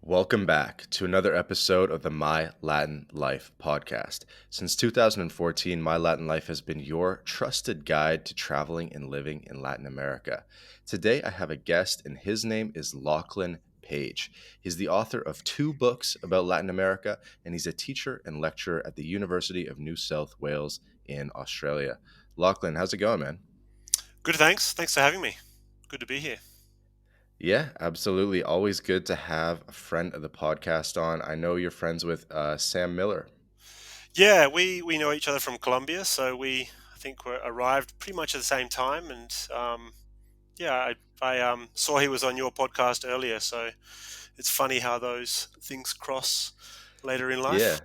Welcome back to another episode of the My Latin Life podcast. Since 2014, My Latin Life has been your trusted guide to traveling and living in Latin America. Today, I have a guest, and his name is Lachlan Page. He's the author of 2 books about Latin America, and he's a teacher and lecturer at the University of New South Wales in Australia. Lachlan, how's it going, man? Good, thanks. Thanks for having me. Good to be here. Yeah, absolutely. Always good to have a friend of the podcast on. I know you're friends with Sam Miller. Yeah, we know each other from Colombia, so I think we arrived pretty much at the same time, and yeah, I saw he was on your podcast earlier, so it's funny how those things cross later in Yeah, life.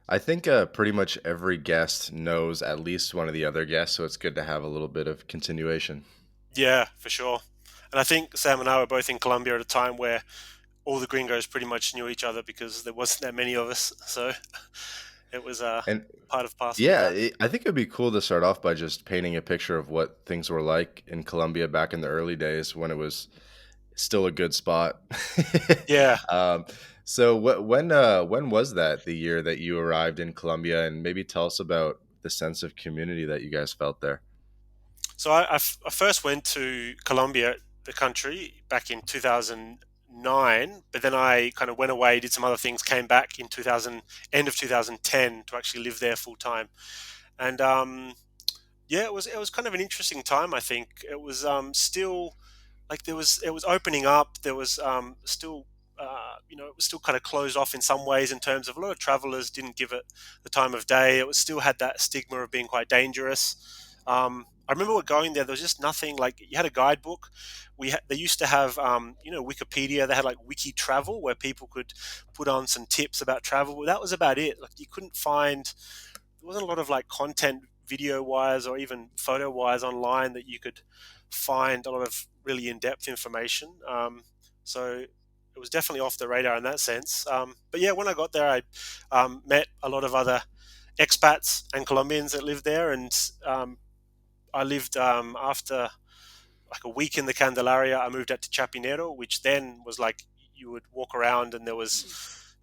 I think pretty much every guest knows at least one of the other guests, so it's good to have a little bit of continuation. Yeah, for sure. And I think Sam and I were both in Colombia at a time where all the gringos pretty much knew each other because there wasn't that many of us, so it was And part of parcel of yeah, that. I think it'd be cool to start off by just painting a picture of what things were like in Colombia back in the early days when it was still a good spot. Yeah. um, so when was that the year that you arrived in Colombia, and maybe tell us about the sense of community that you guys felt there. So I first went to Colombia, the country, back in 2009, but then I kind of went away, did some other things, came back in 2000, end of 2010 to actually live there full time. And yeah, it was kind of an interesting time. I think it was still like it was opening up. There was still. It was still kind of closed off in some ways in terms of a lot of travelers didn't give it the time of day. It was still had that stigma of being quite dangerous. I remember going there. There was just nothing like you had a guidebook. They used to have Wikipedia. They had like Wiki Travel where people could put on some tips about travel. That was about it. Like you couldn't find there wasn't a lot of like content video wise or even photo wise online that you could find a lot of really in-depth information. So it was definitely off the radar in that sense. But yeah, when I got there, I met a lot of other expats and Colombians that lived there, and I lived after like a week in the Candelaria. I moved out to Chapinero, which then was like you would walk around and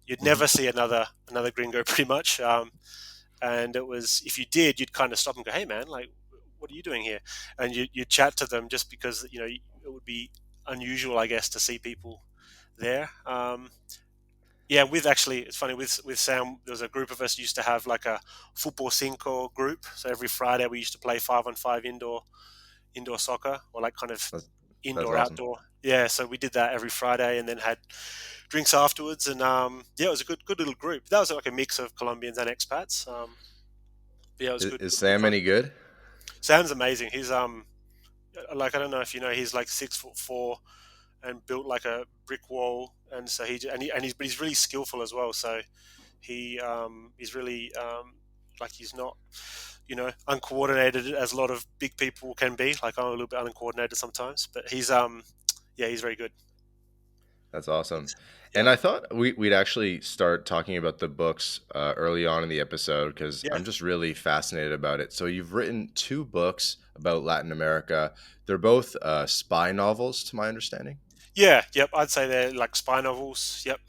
you'd Hmm. never see another gringo pretty much. And it was if you did, you'd kind of stop and go, "Hey, man, like, what are you doing here?" And you chat to them just because it would be unusual, I guess, to see people there. Yeah, with actually, it's funny with Sam. There was a group of us used to have like a football cinco group. So every Friday we used to play 5-on-5 indoor soccer or like kind of That's, that's indoor awesome. outdoor. Yeah, so we did that every Friday and then had drinks afterwards. And yeah, it was a good little group. That was like a mix of Colombians and expats. Yeah, it was Is good Sam fun. any good? Sam's amazing. He's like I don't know if you know, he's like 6'4" and built like a brick wall, and so he's really skillful as well. So he's really like he's not uncoordinated as a lot of big people can be. Like I'm a little bit uncoordinated sometimes, but yeah, he's very good. That's awesome. Yeah, And I thought we'd actually start talking about the books early on in the episode because yeah, I'm just really fascinated about it. So you've written 2 books about Latin America. They're both spy novels, to my understanding. yeah, yep. I'd say they're like spy novels. Yep.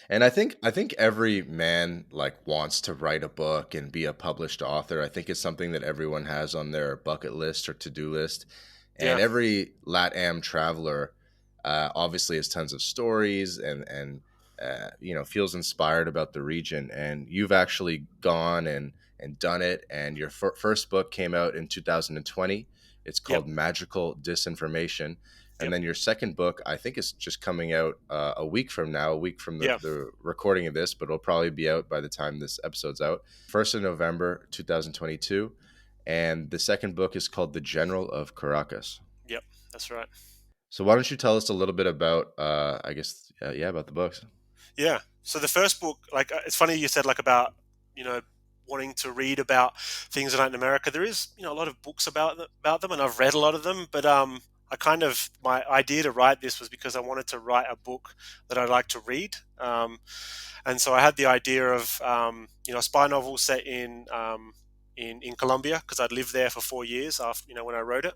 And I think every man like wants to write a book and be a published author. I think it's something that everyone has on their bucket list or to-do list. And Yeah. every LatAm traveler obviously has tons of stories and feels inspired about the region. And you've actually gone and done it. And your first book came out in 2020. It's Yep. called Magical Disinformation, and Yep. then your second book, I think, is just coming out a week from now, a week from the, Yeah. the recording of this, but it'll probably be out by the time this episode's out. 1st of November, 2022. And the second book is called The General of Caracas. Yep. That's right. So why don't you tell us a little bit about, I guess, yeah, about the books? Yeah. So the first book, like, it's funny you said like about you know wanting to read about things in Latin America. There is a lot of books about them, and I've read a lot of them. But I kind of my idea to write this was because I wanted to write a book that I'd like to read. And so I had the idea of a spy novel set in Colombia because I'd lived there for 4 years after when I wrote it,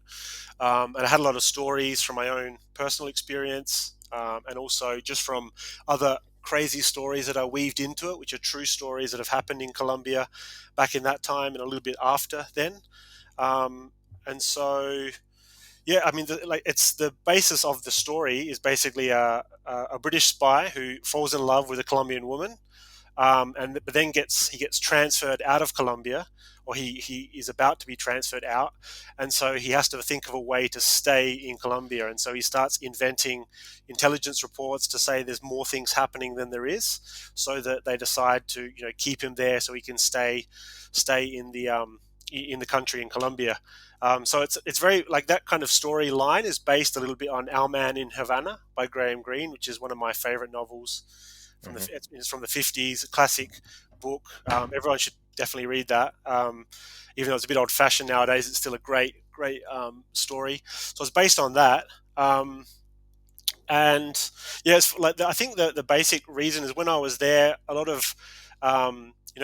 and I had a lot of stories from my own personal experience. and also just from other crazy stories that are weaved into it, which are true stories that have happened in Colombia back in that time and a little bit after then. Um, and so, yeah, I mean, like it's the basis of the story is basically a British spy who falls in love with a Colombian woman, and but then he gets transferred out of Colombia, or he is about to be transferred out, and so he has to think of a way to stay in Colombia, and so he starts inventing intelligence reports to say there's more things happening than there is, so that they decide to keep him there so he can stay in the country in Colombia. So it's very like that kind of storyline is based a little bit on Our Man in Havana by Graham Greene, which is one of my favorite novels Hmm. it's from the 50s, a classic book. Everyone should definitely read that. Even though it's a bit old fashioned nowadays, it's still a great story. So it's based on that. Um, and yeah, it's like I think the basic reason is when I was there, a lot of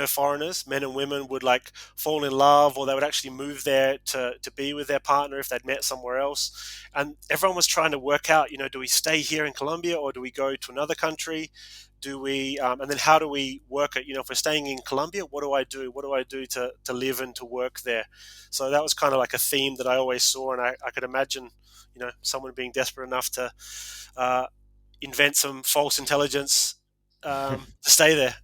foreigners, men and women, would like fall in love, or they would actually move there to be with their partner if they'd met somewhere else. And everyone was trying to work out, do we stay here in Colombia or do we go to another country? Do we and then how do we work it? If we're staying in Colombia, what do I do? What do I do to live and to work there? So that was kind of like a theme that I always saw, and I could imagine someone being desperate enough to uh, invent some false intelligence to stay there.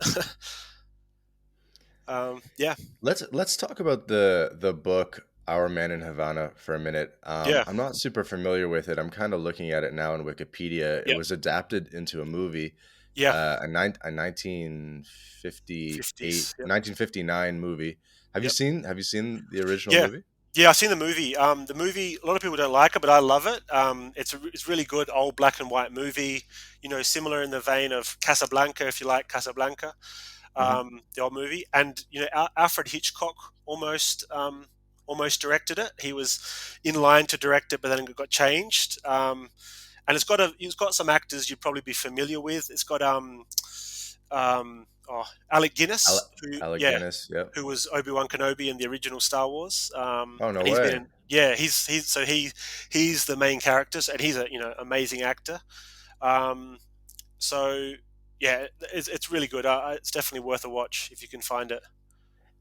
Yeah, Let's talk about the book Our Man in Havana for a minute. yeah, I'm not super familiar with it. I'm kind of looking at it now in Wikipedia. It yeah, was adapted into a movie, yeah. a 1958 50s. Yep, 1959 movie. yep. Have you seen the original Yeah, movie? yeah. I've seen the movie. The movie. A lot of people don't like it, but I love it. It's really good old black and white movie. Similar in the vein of Casablanca, if you like Casablanca, Hmm. the old movie. And Alfred Hitchcock almost directed it. He was in line to direct it, but then it got changed. And it's got some actors you'd probably be familiar with. It's got Alec Ale- Guinness, who Alec yeah, Guinness. Yep. who was Obi-Wan Kenobi in the original Star Wars. Oh, no And he's been way. in yeah, he's the main character, and he's a amazing actor. Um, so yeah, it's really good. It's definitely worth a watch if you can find it.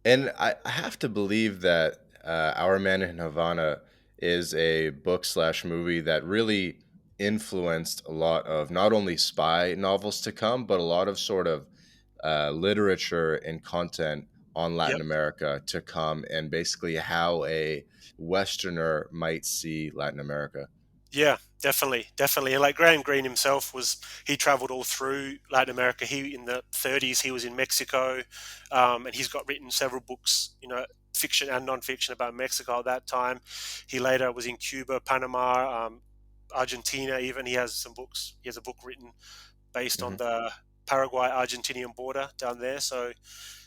And I have to believe that Our Man in Havana is a book slash movie that really influenced a lot of not only spy novels to come, but a lot of sort of literature and content on Latin Yep. America to come, and basically how a Westerner might see Latin America. Yeah, definitely. And like Graham Greene himself he traveled all through Latin America. He in the 30s he was in Mexico, and he's got written several books, fiction and non-fiction about Mexico at that time. He later was in Cuba, Panama, Argentina. Even he has some books. He has a book written based on Hmm. the Paraguay-Argentinian border down there. So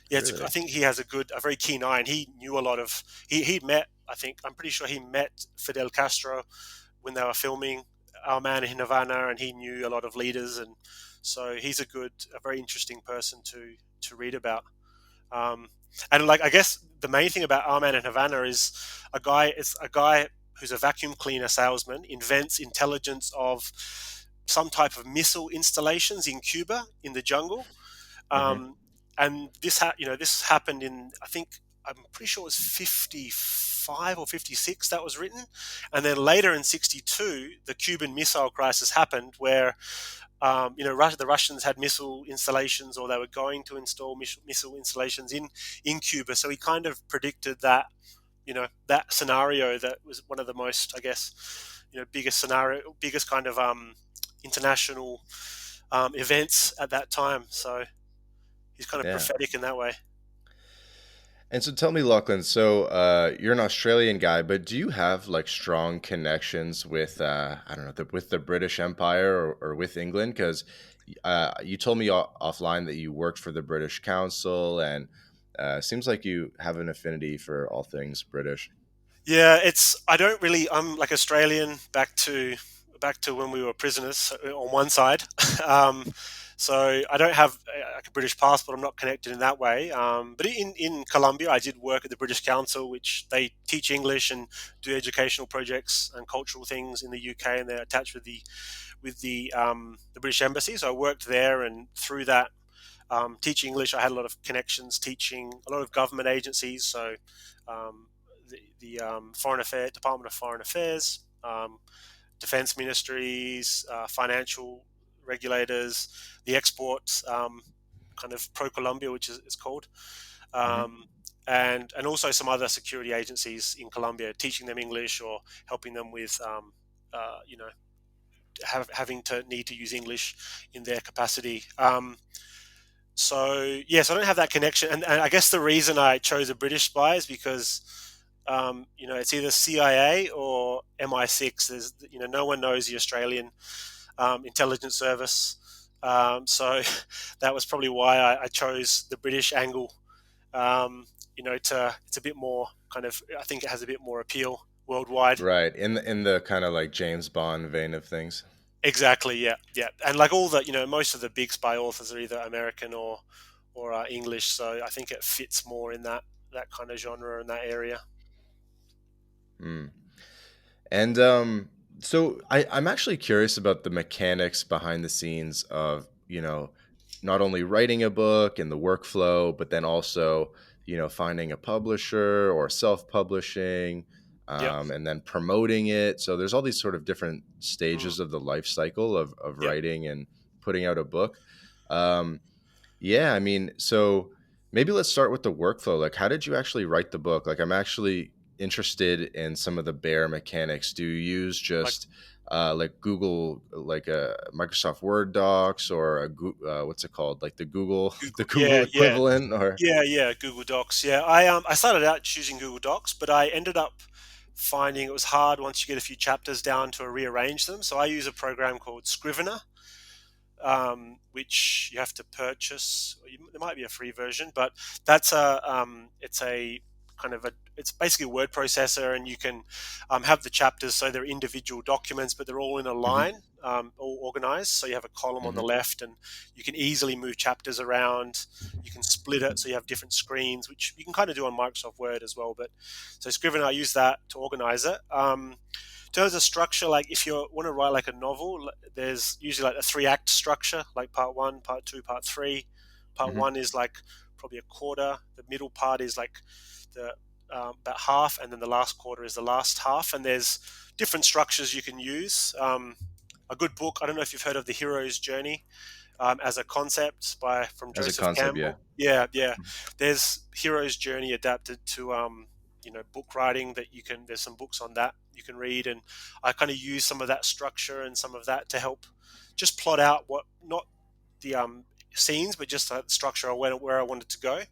yeah, I Really? think he has a very keen eye, and he knew a lot of. He met. I'm pretty sure he met Fidel Castro when they were filming Our Man in Havana, and he knew a lot of leaders, and so he's a very interesting person to read about. Um, and like I guess the main thing about Our Man in Havana is a guy who's a vacuum cleaner salesman invents intelligence of some type of missile installations in Cuba in the jungle, Hmm. um, and this happened in I'm pretty sure it was 55 or 56 that was written, and then later in 62 the Cuban Missile Crisis happened, where the Russians had missile installations, or they were going to install missile installations in Cuba. So he kind of predicted that that scenario that was one of the most, I guess, biggest kind of international events at that time. So he's kind of Yeah. prophetic in that way. And so tell me, Lachlan, so you're an Australian guy, but do you have like strong connections with I don't know, with the British Empire or with England? Because you told me offline that you worked for the British Council, and seems like you have an affinity for all things British. Yeah, I don't really. I'm like Australian back to when we were prisoners on one side. um, so I don't have like a British passport. I'm not connected in that way. But in Colombia, I did work at the British Council, which they teach English and do educational projects and cultural things in the UK, and they're attached with with the British Embassy. So I worked there, and through that, teaching English, I had a lot of connections teaching a lot of government agencies. So um, the Foreign Affairs Department of Foreign Affairs, defense ministries, financial regulators, the exports kind of pro Colombia, which is it's called, Hmm. um, and also some other security agencies in Colombia, teaching them English or helping them with you know having to need to use English in their capacity. So yes, I don't have that connection, and I guess the reason I chose a British spy is because it's either CIA or MI6. There's no one knows the Australian intelligence service, so that was probably why I chose the British angle. It's a bit more kind of. I think it has a bit more appeal worldwide. Right. In the kind of like James Bond vein of things. Exactly. Yeah. Yeah. And like all the, most of the big spy authors are either American or English. So I think it fits more in that kind of genre in that area. Mm. And so I'm actually curious about the mechanics behind the scenes of, not only writing a book and the workflow, but then also, finding a publisher or self-publishing, Yep. and then promoting it. So there's all these sort of different Mm. stages of the life cycle of Yep. writing and putting out a book. Um, yeah, I mean, so maybe let's start with the workflow. Like, how did you actually write the book? Like, I'm actually interested in some of the bare mechanics. Do you use Like just like Google, like a Microsoft Word Docs, or what's it called, like the Google, the Google. Google Yeah. Yeah. equivalent, or Yeah. Google Docs. Yeah. I started out choosing Google Docs, but I ended up finding it was hard once you get a few chapters down to rearrange them. So I use a program called Scrivener, which you have to purchase. There might be a free version, but it's a kind of it's basically a word processor, and you can have the chapters so they're individual documents, but they're all in a hmm line, all organized. So you have a column on the hmm left, and you can easily move chapters around. You can split it so you have different screens, which you can kind of do on Microsoft Word as well. But so Scrivener, I use that to organize it. In terms of structure, like if you want to write like a novel, there's usually like a three-act structure, like part one, part two, part three. Part hmm one is like probably a quarter. The middle part is like the about half, and then the last quarter is the last half. And there's different structures you can use. A good book. I don't know if you've heard of The Hero's Journey as a concept by from as a Joseph concept? Yeah. Campbell. Yeah, yeah. There's Hero's Journey adapted to book writing that you can. There's some books on that you can read, and I kind of use some of that structure and some of that to help just plot out what not the scenes, but just the structure of where I wanted to go.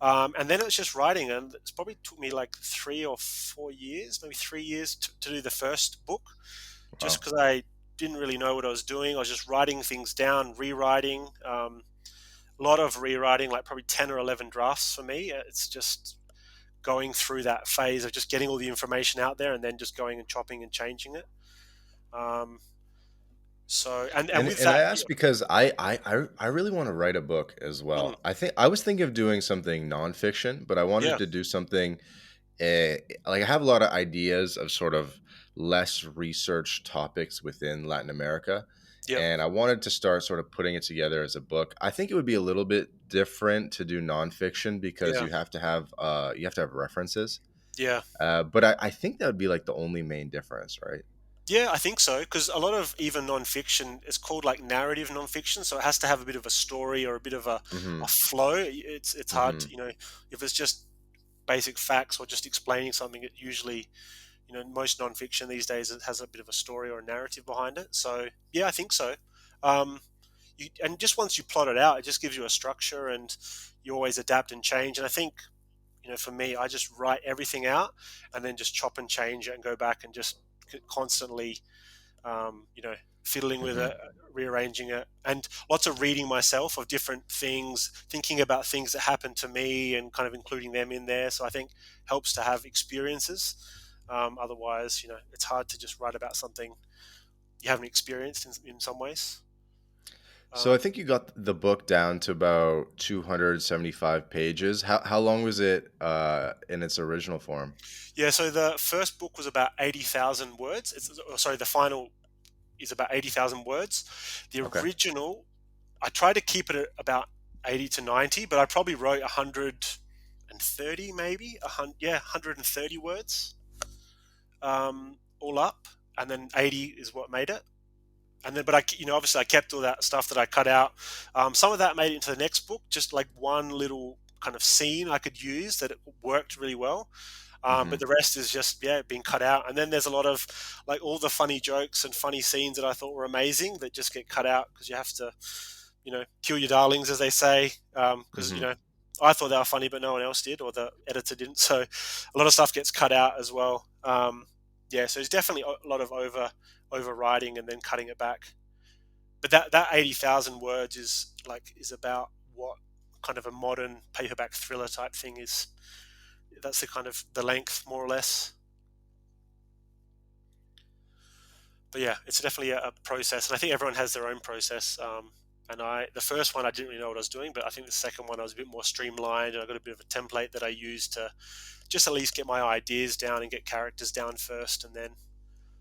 And then it was just writing, and it's probably took me like 3 or 4 years, maybe 3 years to do the first book, just Wow. because I didn't really know what I was doing. I was just writing things down, rewriting, a lot of rewriting, like probably 10 or 11 drafts for me. It's just going through that phase of just getting all the information out there and then just going and chopping and changing it. Um, and with And I that, yeah, asked because I really want to write a book as mm, well. I was thinking of doing something nonfiction, but I wanted yeah, to do something, like I have a lot of ideas of sort of less researched topics within Latin America, yep, and I wanted to start sort of putting it together as a book. I think it would be a little bit different to do nonfiction because yeah, you have to have references. yeah. But I think that would be like the only main difference, right? Yeah, I think so because a lot of even nonfiction is called like narrative nonfiction, so it has to have a bit of a story or a bit of a Mm-hmm. flow. It's hard Mm-hmm. to if it's just basic facts or just explaining something. It usually most nonfiction these days it has a bit of a story or a narrative behind it. So yeah, I think so. Um, and just once you plot it out, it just gives you a structure, and you always adapt and change. And I think for me, I just write everything out and then just chop and change it and go back and just constantly fiddling with Mm-hmm. it, rearranging it, and lots of reading myself of different things, thinking about things that happened to me, and kind of including them in there. So I think helps to have experiences. Otherwise, it's hard to just write about something you haven't experienced in some ways. So I Um, think you got the book down to about 275 pages. How long was it in its original form? yeah, so the first book was about 80,000 words. Sorry, the final is about 80,000 words. The Okay. original, I try to keep it at about 80 to 90, but I probably wrote 130, maybe 100, yeah, 130 words, all up, and then 80 is what made it. And then, but obviously I kept all that stuff that I cut out. Some of that made it into the next book, just like one little kind of scene I could use that it worked really well. But Hmm. the rest is just, yeah, being cut out. And then there's a lot of like all the funny jokes and funny scenes that I thought were amazing that just get cut out because you have to, kill your darlings, as they say. Because Hmm. I thought they were funny, but no one else did, or the editor didn't. So a lot of stuff gets cut out as well. Yeah, so there's definitely a lot of overwriting and then cutting it back. But that 80,000 words is about what kind of a modern paperback thriller type thing is. That's the kind of the length, more or less. But yeah, it's definitely a process, and I think everyone has their own process. And the first one I didn't really know what I was doing, but I think the second one I was a bit more streamlined, and I got a bit of a template that I used to just at least get my ideas down and get characters down first, and then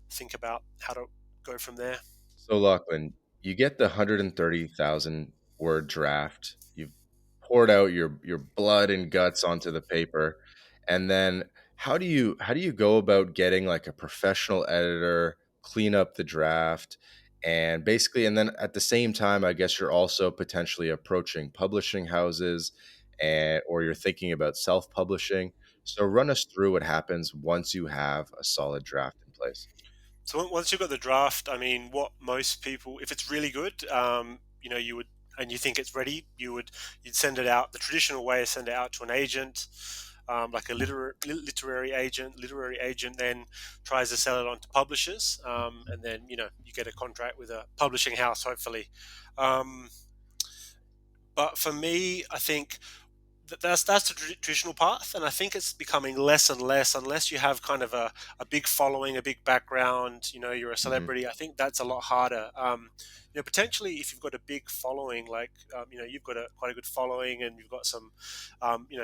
think about how to go from there. So, Lachlan, you get the 130,000 word draft. You've poured out your blood and guts onto the paper, and then how do you go about getting like a professional editor, clean up the draft, and basically, and then at the same time, I guess you're also potentially approaching publishing houses, and or you're thinking about self-publishing. So, run us through what happens once you have a solid draft in place. So once you've got the draft, I mean, what most people, if it's really good, you would, and you think it's ready, you'd send it out. The traditional way is send it out to an agent, like a literary agent. Literary agent then tries to sell it on to publishers, and then you get a contract with a publishing house, hopefully. Um, but for me, I think that's the traditional path, and I think it's becoming less and less unless you have kind of a big following, a big background. You're a Hmm. celebrity. I think that's a lot harder. Potentially, if you've got a big following, like you've got quite a good following, and you've got some,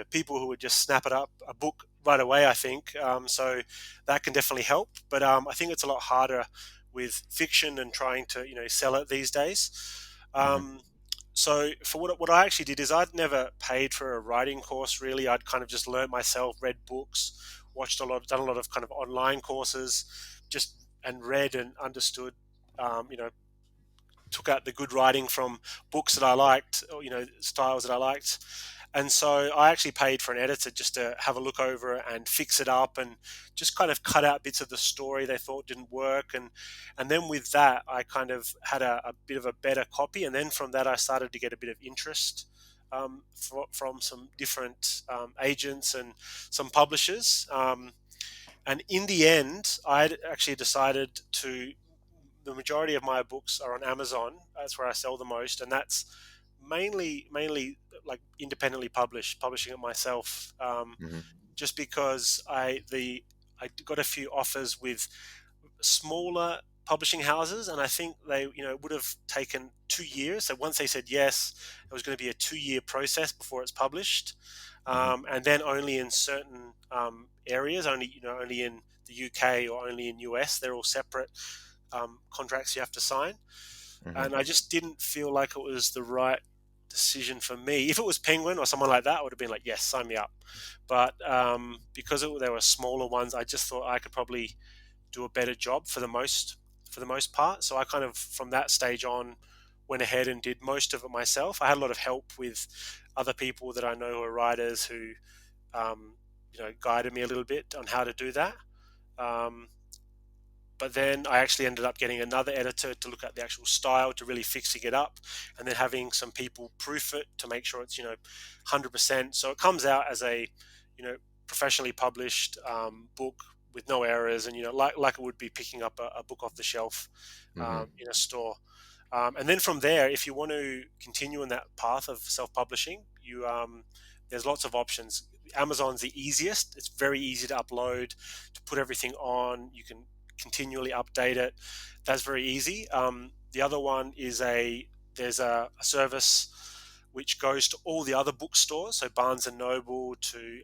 people who would just snap it up a book right away. I think so that can definitely help, but I think it's a lot harder with fiction and trying to sell it these days. Hmm. Um, so for what I actually did is I'd never paid for a writing course really. I'd kind of just learned myself, read books, watched a lot, done a lot of kind of online courses, just and read and understood. Took out the good writing from books that I liked, or styles that I liked, and so I actually paid for an editor just to have a look over it and fix it up and just kind of cut out bits of the story they thought didn't work, and then with that I kind of had a bit of a better copy, and then from that I started to get a bit of interest. From some different agents and some publishers. And in the end, I actually decided to. The majority of my books are on Amazon. That's where I sell the most, and that's mainly like independently publishing it myself. Hmm. Just because I got a few offers with smaller publishing houses, and I think they would have taken 2 years. So once they said yes, it was going to be a 2-year process before it's published, Hmm. and then only in certain areas, only in the UK or only in US. They're all separate contracts you have to sign, Hmm. and I just didn't feel like it was the right decision for me. If it was Penguin or someone like that, I would have been like, yes, sign me up. But because they were smaller ones, I just thought I could probably do a better job for the most part. So I kind of from that stage on went ahead and did most of it myself. I had a lot of help with other people that I know who are writers who guided me a little bit on how to do that. Um, but then I actually ended up getting another editor to look at the actual style, to really fixing it up, and then having some people proof it to make sure it's 100%. So it comes out as a you know professionally published book with no errors, and like it would be picking up a book off the shelf Hmm. in a store. And then from there, if you want to continue in that path of self-publishing, there's lots of options. Amazon's the easiest. It's very easy to upload, to put everything on. You can continually update it. That's very easy. The other one is there's a service which goes to all the other bookstores, so Barnes and Noble to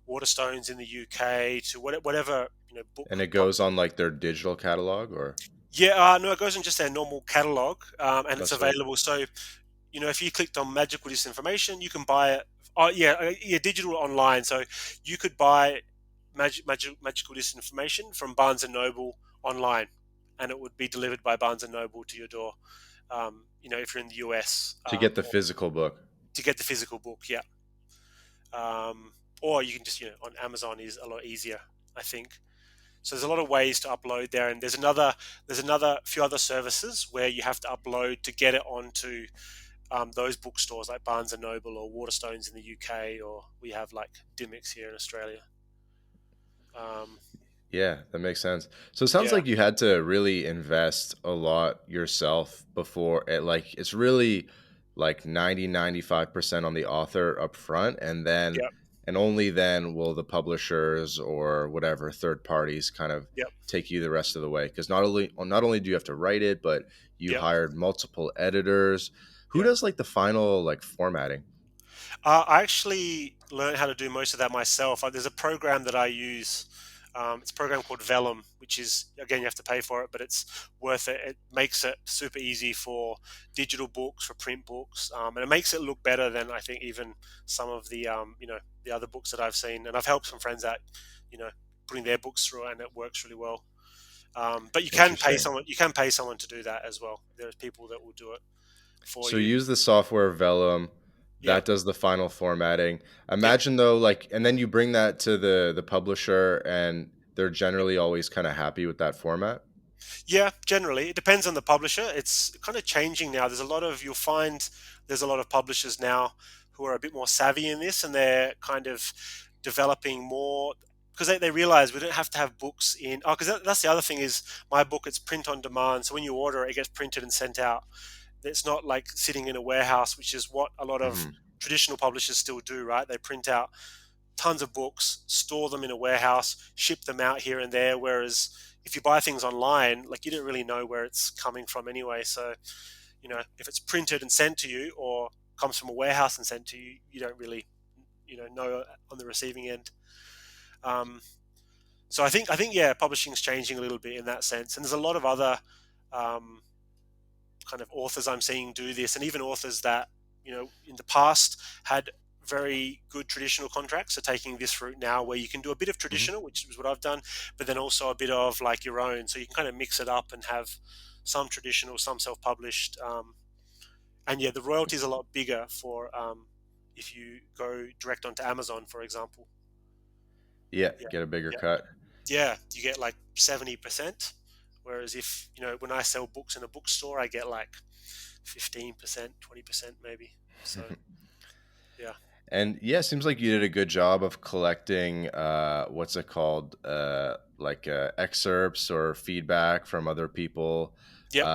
Waterstones in the UK to whatever book. And it goes on like their digital catalog or? Yeah, no, it goes in just their normal catalog, and it's That's sweet. available. So, if you clicked on Magical Disinformation, you can buy it. Oh, yeah, yeah, digital online. So you could buy Magical Disinformation from Barnes and Noble online, and it would be delivered by Barnes and Noble to your door. If you're in the US, To get the or physical book. to get the physical book, yeah. Or you can just, on Amazon is a lot easier, I think. So there's a lot of ways to upload there, and there's another few other services where you have to upload to get it onto those bookstores like Barnes and Noble or Waterstones in the UK, or we have like Dimmicks here in Australia. Um, Yeah, that makes sense. So it sounds yeah, like you had to really invest a lot yourself before it, like it's really like 90-95% on the author up front, and then yep, and only then will the publishers or whatever third parties kind of yep, take you the rest of the way, because not only do you have to write it, but you yep, hired multiple editors. Who yep. does like the final like formatting? I actually learned how to do most of that myself. There's a program that I use. It's a program called Vellum, which is, again, you have to pay for it, but it's worth it. It makes it super easy for digital books, for print books, and it makes it look better than I think even some of the other books that I've seen. And I've helped some friends out, you know, putting their books through, and it works really well. But you can pay Interesting. someone. You can pay someone to do that as well. There's people that will do it for So you. use the software Vellum Yeah. that does the final formatting. Yep. Imagine though, like, and then you bring that to the publisher, and they're generally always kind of happy with that format. Yeah, generally. It depends on the publisher. It's kind of changing now. You'll find there's a lot of publishers now who are a bit more savvy in this, and they're kind of developing more because they realize we don't have to have books in. Oh, because that's the other thing is my book, it's print on demand. So when you order it, it gets printed and sent out. It's not like sitting in a warehouse, which is what a lot of Hmm. traditional publishers still do, right? They print out tons of books, store them in a warehouse, ship them out here and there. Whereas if you buy things online, like you don't really know where it's coming from anyway. So, if it's printed and sent to you or comes from a warehouse and sent to you, you don't really, know on the receiving end. Um, so I think yeah, publishing is changing a little bit in that sense. And there's a lot of other um, kind of authors I'm seeing do this, and even authors that in the past had very good traditional contracts are taking this route now, where you can do a bit of Hmm. traditional, which is what I've done, but then also a bit of like your own, so you can kind of mix it up and have some traditional, some self-published, and yeah, the royalty is a lot bigger for if you go direct onto Amazon, for example. Yeah, Yeah, get a bigger yeah, cut. yeah. You get like 70%, whereas if when I sell books in a bookstore, I get like 15%, 20% maybe. So yeah, And yeah, seems like you did a good job of collecting what's it called? Like excerpts or feedback from other people yep,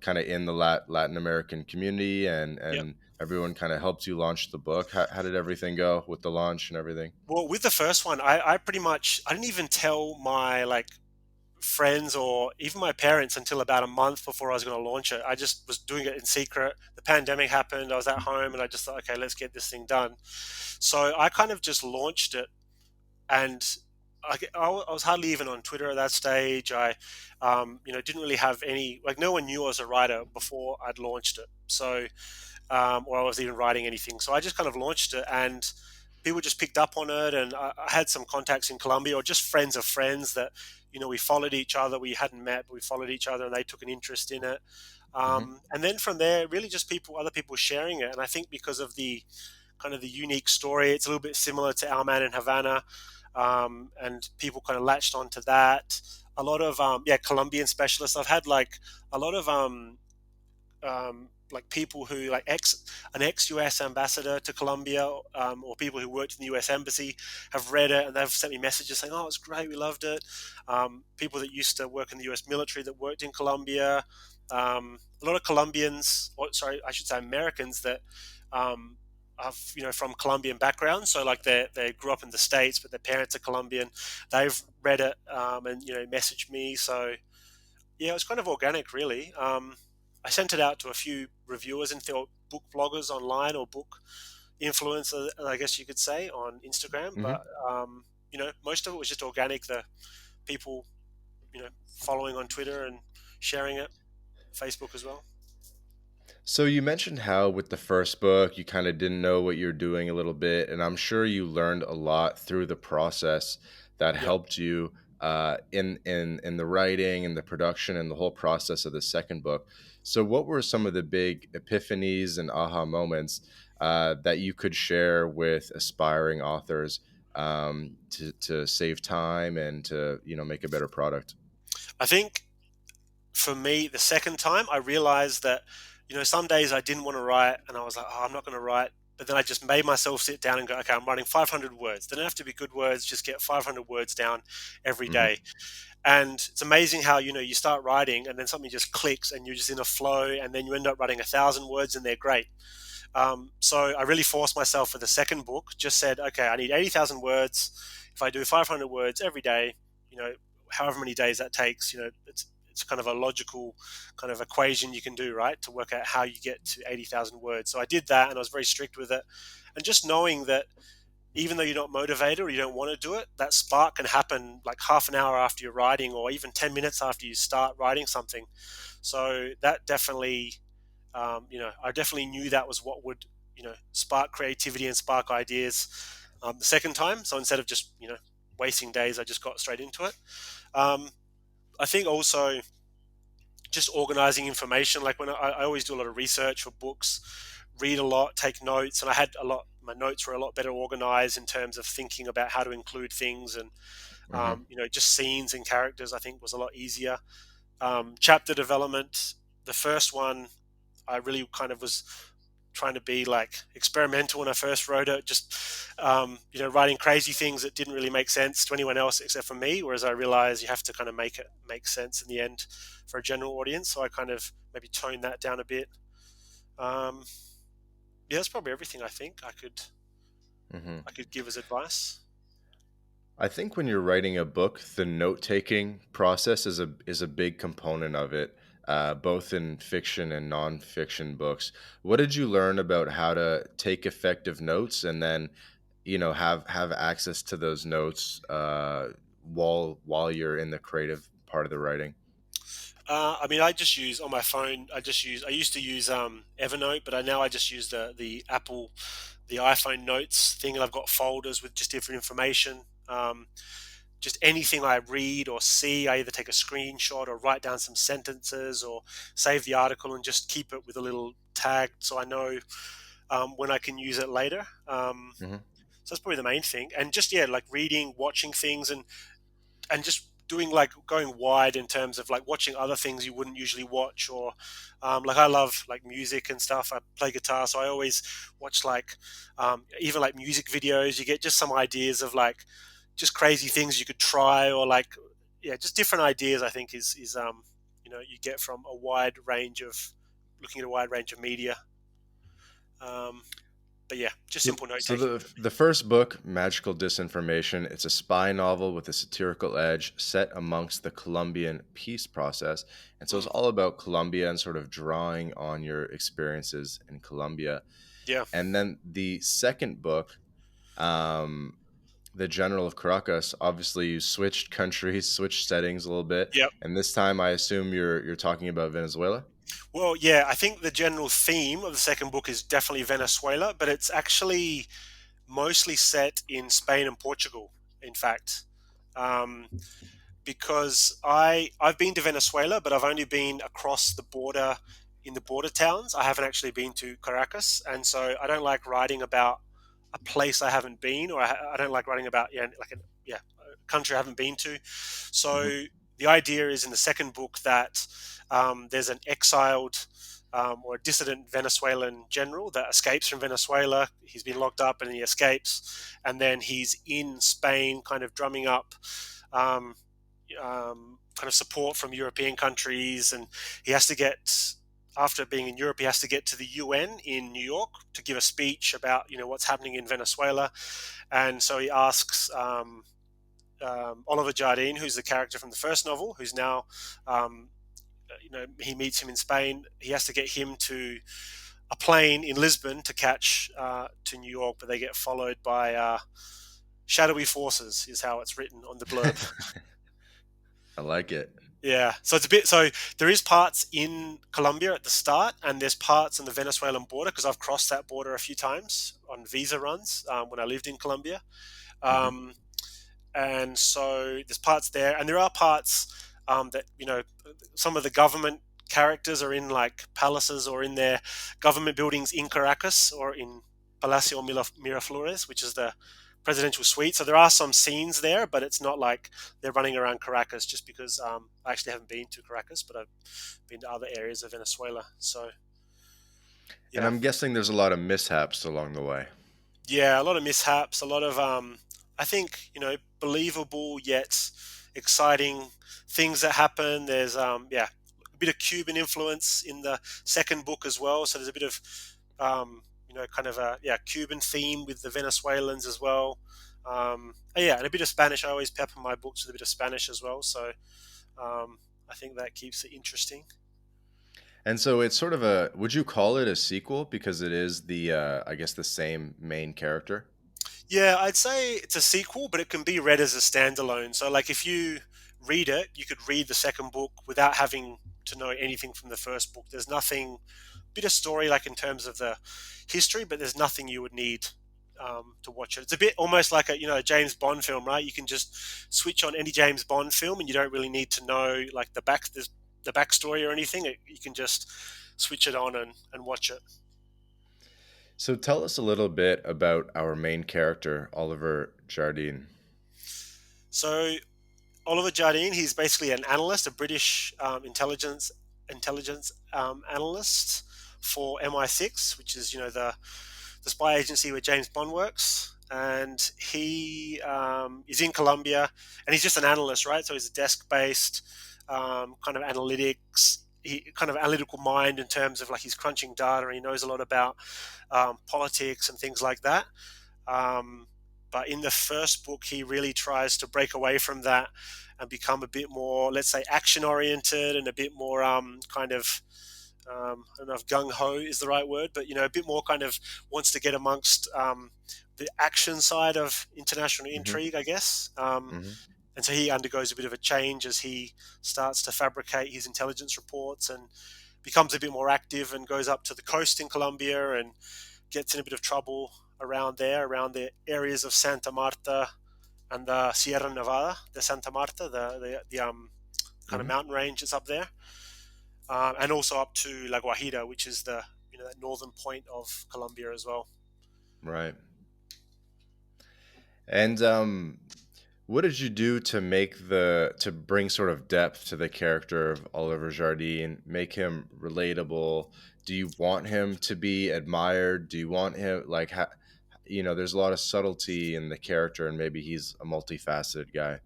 kind of in the Latin American community, and yep. everyone kind of helped you launch the book. How did everything go with the launch and everything? Well, with the first one, I pretty much I didn't even tell my like friends or even my parents until about a month before I was going to launch it. I just was doing it in secret. The pandemic happened. I was at home, and I just thought, okay, let's get this thing done. So I kind of just launched it, and I was hardly even on Twitter at that stage. I, didn't really have any, like, no one knew I was a writer before I'd launched it. So, or I was even writing anything. So I just kind of launched it, and people just picked up on it. And I had some contacts in Colombia, or just friends of friends that, we followed each other. We hadn't met, but we followed each other, and they took an interest in it. Hmm. And then from there, really just other people sharing it. And I think because of the kind of the unique story, it's a little bit similar to Our Man in Havana, and people kind of latched onto that. A lot of Colombian specialists. I've had like a lot of like people who like ex US ambassador to Colombia, or people who worked in the US embassy have read it, and they've sent me messages saying, "Oh, it's great, we loved it." People that used to work in the US military that worked in Colombia. A lot of Colombians, or sorry, I should say Americans that are from Colombian backgrounds. So like they grew up in the States, but their parents are Colombian. They've read it, and messaged me. So yeah, it was kind of organic, really. I sent it out to a few reviewers and book bloggers online, or book influencers, I guess you could say, on Instagram. Hmm. But most of it was just organic. The people, following on Twitter and sharing it, Facebook as well. So you mentioned how with the first book you kind of didn't know what you're doing a little bit, and I'm sure you learned a lot through the process that Yep. helped you in the writing and the production and the whole process of the second book. So what were some of the big epiphanies and aha moments that you could share with aspiring authors to save time and to make a better product? I think for me, the second time, I realized that, some days I didn't want to write and I was like, oh, I'm not going to write. But then I just made myself sit down and go, okay, I'm writing 500 words. They don't have to be good words, just get 500 words down every Hmm. day. And it's amazing how, you start writing and then something just clicks and you're just in a flow and then you end up writing 1,000 words and they're great. So I really forced myself for the second book, just said, okay, I need 80,000 words. If I do 500 words every day, you know, however many days that takes, it's kind of a logical kind of equation you can do, right, to work out how you get to 80,000 words. So I did that and I was very strict with it. And just knowing that even though you're not motivated or you don't want to do it, that spark can happen like half an hour after you're writing or even 10 minutes after you start writing something. So that definitely, I definitely knew that was what would, spark creativity and spark ideas the second time. So instead of just, wasting days, I just got straight into it. Um, I think also just organizing information. Like when I always do a lot of research for books, read a lot, take notes, and I had a lot. My notes were a lot better organized in terms of thinking about how to include things and Hmm. just scenes and characters. I think was a lot easier. Chapter development. The first one, I really kind of was trying to be like experimental when I first wrote it, just writing crazy things that didn't really make sense to anyone else except for me. Whereas I realized you have to kind of make it make sense in the end for a general audience. So I kind of maybe toned that down a bit. Um, yeah, that's probably everything I think Hmm. I could give as advice. I think when you're writing a book, the note-taking process is a big component of it, both in fiction and nonfiction books. What did you learn about how to take effective notes, and then, have access to those notes while you're in the creative part of the writing? I mean, I just use on my phone. I used to use Evernote, but I just use the Apple, the iPhone Notes thing, and I've got folders with just different information. Just anything I read or see, I either take a screenshot or write down some sentences or save the article and just keep it with a little tag so I know when I can use it later. Hmm. So that's probably the main thing. And just yeah, like reading, watching things, and just doing like going wide in terms of like watching other things you wouldn't usually watch or like I love like music and stuff. I play guitar, so I always watch like even like music videos. You get just some ideas of like just crazy things you could try or like yeah, just different ideas. I think is you get from a wide range of looking at a wide range of media. um, but yeah, just So, simple note so taking. the first book, Magical Disinformation, it's a spy novel with a satirical edge set amongst the Colombian peace process. And so it's Mm, all about Colombia and sort of drawing on your experiences in Colombia. yeah. And then the second book, um, The General of Caracas, obviously you switched countries, switched settings a little bit. Yep. And this time I assume you're talking about Venezuela. Well, yeah, I think the general theme of the second book is definitely Venezuela, but it's actually mostly set in Spain and Portugal, in fact. Um, because I've been to Venezuela, but I've only been across the border in the border towns. I haven't actually been to Caracas, and so I don't like writing about a place I haven't been, or I don't like writing about a country I haven't been to. Hmm. So the idea is in the second book that there's an exiled or a dissident Venezuelan general that escapes from Venezuela. He's been locked up and he escapes, and then he's in Spain, kind of drumming up um, kind of support from European countries, and he has to get after being in Europe, he has to get to the UN in New York to give a speech about what's happening in Venezuela, and so he asks Oliver Jardine, who's the character from the first novel, who's now he meets him in Spain. He has to get him to a plane in Lisbon to catch to New York, but they get followed by shadowy forces, is how it's written on the blurb. I like it. Yeah, so it's a bit. So there is parts in Colombia at the start, and there's parts on the Venezuelan border because I've crossed that border a few times on visa runs when I lived in Colombia. Hmm. Um, and so there's parts there, and there are parts that some of the government characters are in like palaces or in their government buildings in Caracas or in Palacio Miraflores, which is the presidential suite. So there are some scenes there, but it's not like they're running around Caracas just because I actually haven't been to Caracas, but I've been to other areas of Venezuela. So And yeah, I'm guessing there's a lot of mishaps along the way. yeah, a lot of mishaps, a lot of I think believable yet exciting things that happen. There's yeah, a bit of Cuban influence in the second book as well. So there's a bit of kind of a Cuban theme with the Venezuelans as well. Yeah, and a bit of Spanish. I always pepper my books with a bit of Spanish as well. So I think that keeps it interesting. And so it's sort of a, would you call it a sequel because it is the, I guess, the same main character? Yeah, I'd say it's a sequel, but it can be read as a standalone. So, like, if you read it, you could read the second book without having to know anything from the first book. There's nothing, bit of story, like in terms of the history, but there's nothing you would need to watch it. It's a bit almost like a James Bond film, right? You can just switch on any James Bond film, and you don't really need to know like the backstory or anything. You can just switch it on and watch it. So tell us a little bit about our main character, Oliver Jardine. So Oliver Jardine, he's basically an analyst, a British intelligence analyst for MI6, which is the spy agency where James Bond works. And he is in Colombia, and he's just an analyst, right? So he's a desk-based kind of analytics, kind of analytical mind in terms of like he's crunching data, and he knows a lot about politics and things like that. Um, but in the first book, he really tries to break away from that and become a bit more, let's say, action oriented and a bit more kind of, I don't know if gung ho is the right word, but a bit more kind of wants to get amongst the action side of international Hmm. intrigue, I guess. Hmm. And so he undergoes a bit of a change as he starts to fabricate his intelligence reports and becomes a bit more active and goes up to the coast in Colombia and gets in a bit of trouble around there, around the areas of Santa Marta and the Sierra Nevada de Santa Marta, the kind of Hmm. mountain range that's up there, and also up to La Guajira, which is the that northern point of Colombia as well. Right. And what did you do to to bring sort of depth to the character of Oliver Jardine, make him relatable? Do you want him to be admired? Do you want him like there's a lot of subtlety in the character and maybe he's a multifaceted guy.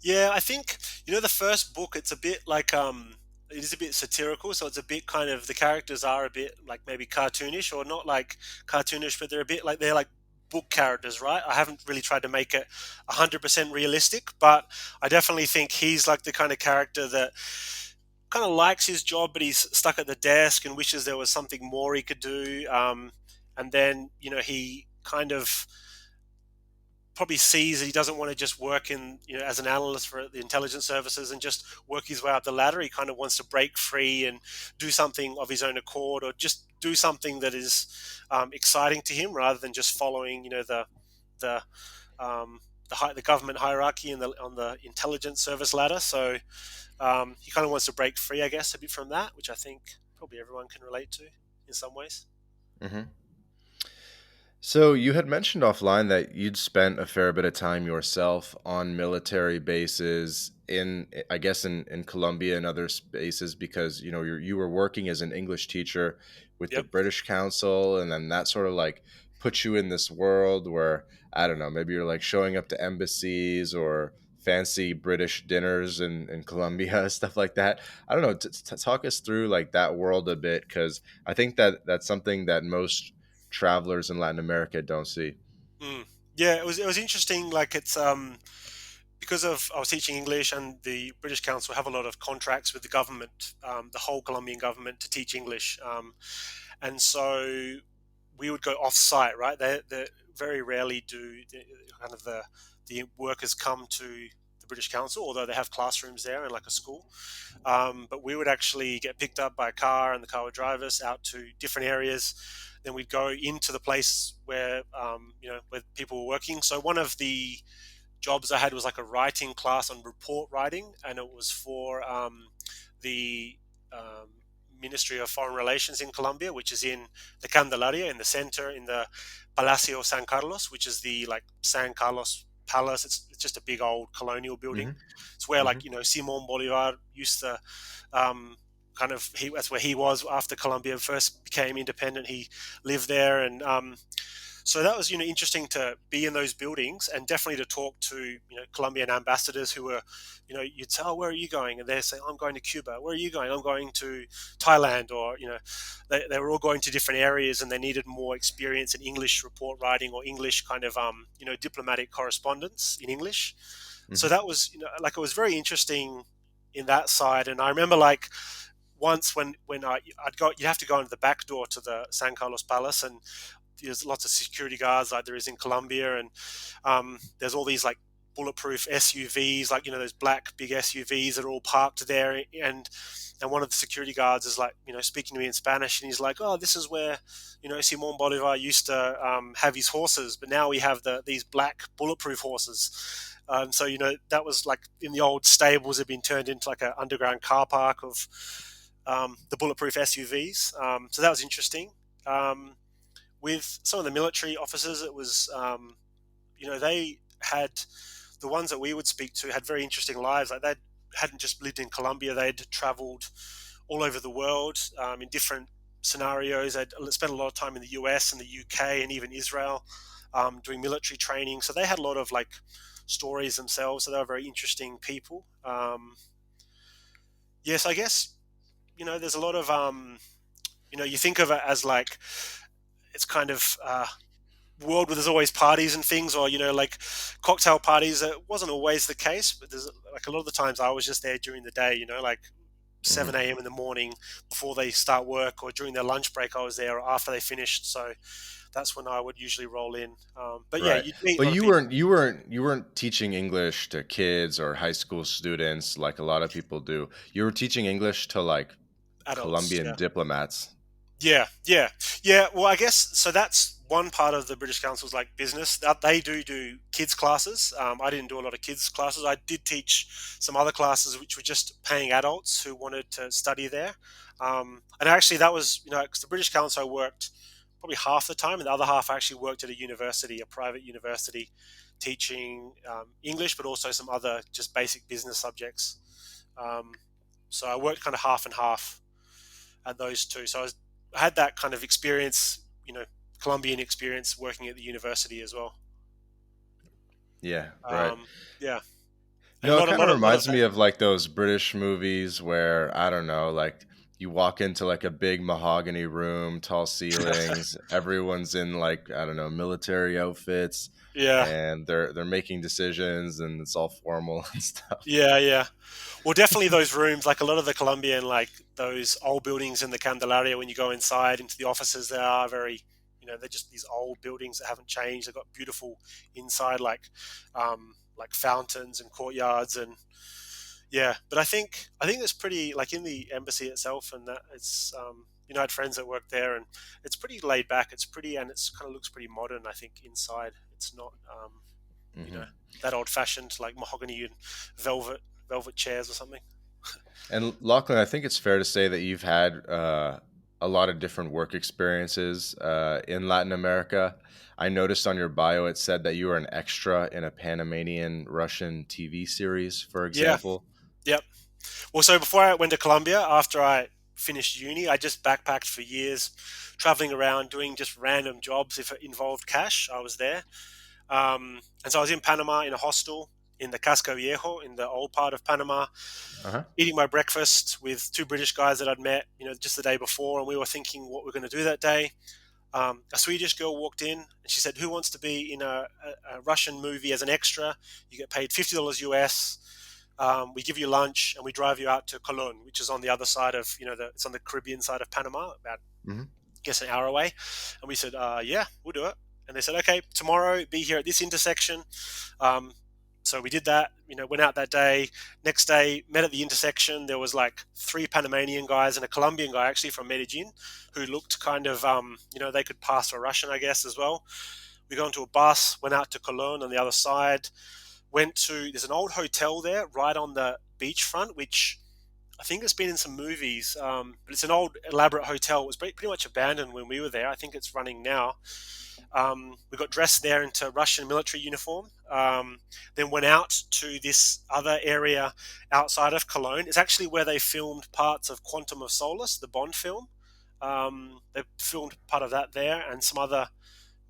Yeah, I think the first book. It's a bit like it is a bit satirical, so it's a bit kind of the characters are a bit like maybe cartoonish or not like cartoonish, but they're a bit like they're like book characters, right? I haven't really tried to make it 100% realistic, but I definitely think he's like the kind of character that kind of likes his job, but he's stuck at the desk and wishes there was something more he could do. And then he kind of probably sees that he doesn't want to just work in as an analyst for the intelligence services and just work his way up the ladder. He kind of wants to break free and do something of his own accord, or just do something that is exciting to him rather than just following the the government hierarchy and on the intelligence service ladder. So he kind of wants to break free, I guess, a bit from that, which I think probably everyone can relate to in some ways. Hmm. So you had mentioned offline that you'd spent a fair bit of time yourself on military bases in, I guess, in Colombia and other spaces because you were working as an English teacher with the Yep. British Council, and then that sort of like put you in this world where I don't know, maybe you're like showing up to embassies or fancy British dinners in Colombia, stuff like that. I don't know. Talk us through like that world a bit because I think that that's something that most travelers in Latin America don't see. Mm. Yeah, it was interesting. Like it's because of I was teaching English, and the British Council have a lot of contracts with the government, the whole Colombian government, to teach English, and so we would go off site. Right, they very rarely do kind of the workers come to the British Council, although they have classrooms there and like a school. But we would actually get picked up by a car, and the car would drive us out to different areas. Then we'd go into the place where where people were working. So one of the jobs I had was like a writing class on report writing, and it was for the um, Ministry of Foreign Relations in Colombia, which is in the Candelaria, in the center, in the Palacio San Carlos, which is the like San Carlos Palace. It's just a big old colonial building. Hmm. It's where Hmm. like Simon Bolivar used to um, that's where he was after Colombia first became independent. He lived there, and so that was interesting to be in those buildings, and definitely to talk to Colombian ambassadors who were you'd say, oh, where are you going? And they say, I'm going to Cuba. Where are you going? I'm going to Thailand. Or they were all going to different areas, and they needed more experience in English report writing or English kind of diplomatic correspondence in English. So Hmm. that was like it was very interesting in that side. And I remember like once when I'd go, you have to go into the back door to the San Carlos Palace, and there's lots of security guards like there is in Colombia, and there's all these like bulletproof SUVs, like those black big SUVs that are all parked there, and one of the security guards is like speaking to me in Spanish, and he's like, oh, this is where Simon Bolivar used to have his horses, but now we have these black bulletproof horses. So that was like in the old stables had been turned into like an underground car park of the bulletproof SUVs. So that was interesting. With some of the military officers, it was they had the ones that we would speak to had very interesting lives. Like they hadn't just lived in Colombia; they'd travelled all over the world in different scenarios. They'd spent a lot of time in the US and the UK and even Israel doing military training. So they had a lot of like stories themselves. So they were very interesting people. Yes, I guess there's a lot of you think of it as like it's kind of world where there's always parties and things, or like cocktail parties. It wasn't always the case, but there's like a lot of the times I was just there during the day, like Hmm. 7 a.m. in the morning before they start work, or during their lunch break I was there, or after they finished. So that's when I would usually roll in. But yeah, Right. you'd meet a But lot of you people. weren't you weren't you weren't teaching English to kids or high school students like a lot of people do. You were teaching English to like Adults, Colombian yeah. diplomats. Yeah. Well, I guess so. That's one part of the British Council's like business. That they do kids classes. I didn't do a lot of kids classes. I did teach some other classes which were just paying adults who wanted to study there. And actually, that was because the British Council I worked probably half the time, and the other half I actually worked at a university, a private university, teaching English, but also some other just basic business subjects. Um, so I worked kind of half and half at those two. So I had that kind of experience, Colombian experience working at the university as well. Yeah, right. Um, yeah, and a No, it lot, a kind lot of of, lot of reminds that. me of like those British movies where I don't know, like you walk into like a big mahogany room, tall ceilings, everyone's in like I don't know, military outfits Yeah, and they're making decisions and it's all formal and stuff. yeah. Well, definitely those rooms, like a lot of the Colombian, like those old buildings in the Candelaria. When you go inside into the offices, they are very, they're just these old buildings that haven't changed. They've got beautiful inside, like fountains and courtyards, and yeah. But I think it's pretty like in the embassy itself, and that it's I had friends that work there, and it's pretty laid back. It's pretty, and it's kind of looks pretty modern. I think inside, it's not you know Hmm. that old fashioned like mahogany and velvet chairs or something. And Lachlan, I think it's fair to say that you've had a lot of different work experiences in Latin America. I noticed on your bio it said that you were an extra in a Panamanian Russian TV series, for Yeah. example. Yep. Well, so before I went to Colombia, after I finished uni, I just backpacked for years, traveling around doing just random jobs. If it involved cash, I was there. And so I was in Panama in a hostel in the Casco Viejo, in the old part of Panama, Uh huh. eating my breakfast with two British guys that I'd met, just the day before, and we were thinking what we're going to do that day. A Swedish girl walked in and she said, "Who wants to be in a Russian movie as an extra? You get paid $50 US. We give you lunch and we drive you out to Colon, which is on the other side of, it's on the Caribbean side of Panama, about, Hmm. I guess, an hour away." And we said, "Yeah, we'll do it." And they said, "Okay, tomorrow be here at this intersection. Um, So we did that, went out that day. Next day, met at the intersection. There was like 3 Panamanian guys and a Colombian guy actually from Medellin who looked kind of, they could pass for Russian, I guess, as well. We got into a bus, went out to Cologne on the other side, there's an old hotel there right on the beachfront, which I think it's been in some movies, but it's an old elaborate hotel. It was pretty much abandoned when we were there. I think it's running now. We got dressed there into Russian military uniform. Then went out to this other area outside of Cologne. It's actually where they filmed parts of Quantum of Solace, the Bond film. They filmed part of that there and some other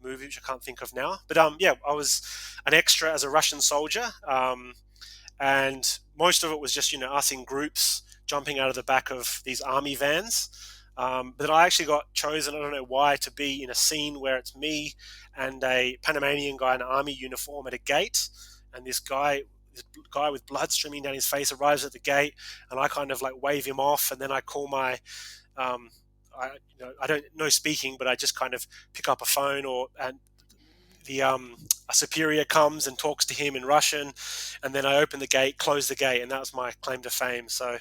movie which I can't think of now. But yeah, I was an extra as a Russian soldier, and most of it was just us in groups jumping out of the back of these army vans. But I actually got chosen, I don't know why, to be in a scene where it's me and a Panamanian guy in an army uniform at a gate, and this guy with blood streaming down his face arrives at the gate, and I kind of like wave him off, and then I call my I don't know speaking, but I just kind of pick up a phone, and the a superior comes and talks to him in Russian, and then I open the gate, close the gate, and that was my claim to fame. So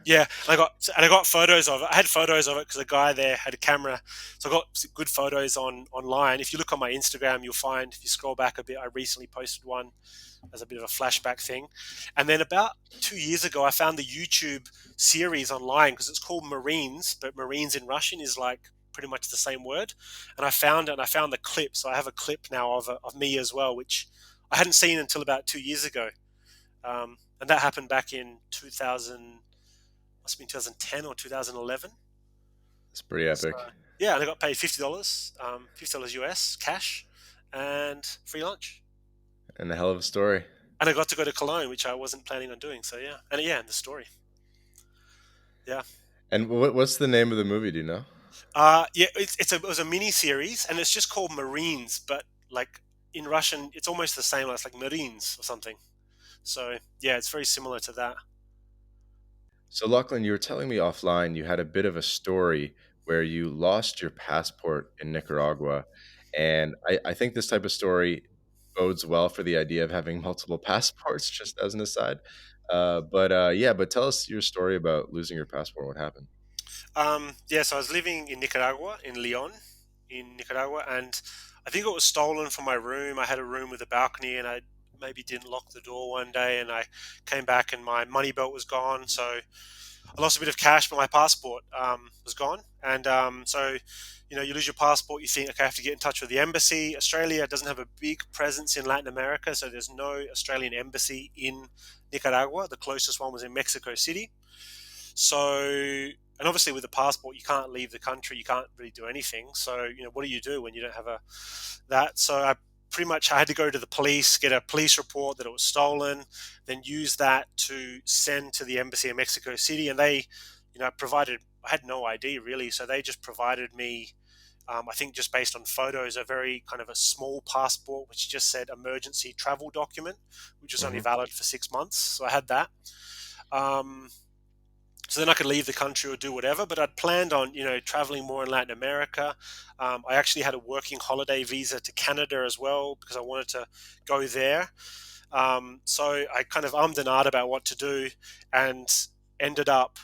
yeah, I got photos of it. I had photos of it because the guy there had a camera, so I got good photos online. If you look on my Instagram, you'll find, if you scroll back a bit, I recently posted one as a bit of a flashback thing. And then about 2 years ago, I found the YouTube series online because it's called Marines, but Marines in Russian is like pretty much the same word. And I found it, and I found the clip. So I have a clip now of me as well, which I hadn't seen until about 2 years ago. And that happened back in 2000, must have been 2010 or 2011. It's pretty epic. So, yeah, and I got paid $50, $50 US cash, and free lunch. And a hell of a story. And I got to go to Cologne, which I wasn't planning on doing. So yeah, and the story. Yeah. And what's the name of the movie? Do you know? Yeah, it was a mini series, and it's just called Marines, but like in Russian, it's almost the same. It's like Marines or something. So yeah, it's very similar to that. So, Lachlan, you were telling me offline you had a bit of a story where you lost your passport in Nicaragua. And I think this type of story bodes well for the idea of having multiple passports, just as an aside. But tell us your story about losing your passport. What happened? Yeah, so I was living in Nicaragua, in Leon, in Nicaragua, and I think it was stolen from my room. I had a room with a balcony, and I maybe didn't lock the door one day, and I came back and my money belt was gone. So I lost a bit of cash, but my passport was gone. And so, you lose your passport, you think, okay, I have to get in touch with the embassy. Australia doesn't have a big presence in Latin America, so there's no Australian embassy in Nicaragua. The closest one was in Mexico City. So, and obviously with the passport, you can't leave the country, you can't really do anything. So, what do you do when you don't have that? So I had to go to the police, get a police report that it was stolen, then use that to send to the embassy in Mexico City. And they, I had no ID really. So they just provided me, I think just based on photos, a very kind of a small passport, which just said emergency travel document, which was only valid for 6 months. So I had that. So then I could leave the country or do whatever, but I'd planned on, traveling more in Latin America. I actually had a working holiday visa to Canada as well because I wanted to go there. So I kind of ummed and ahed about what to do and ended up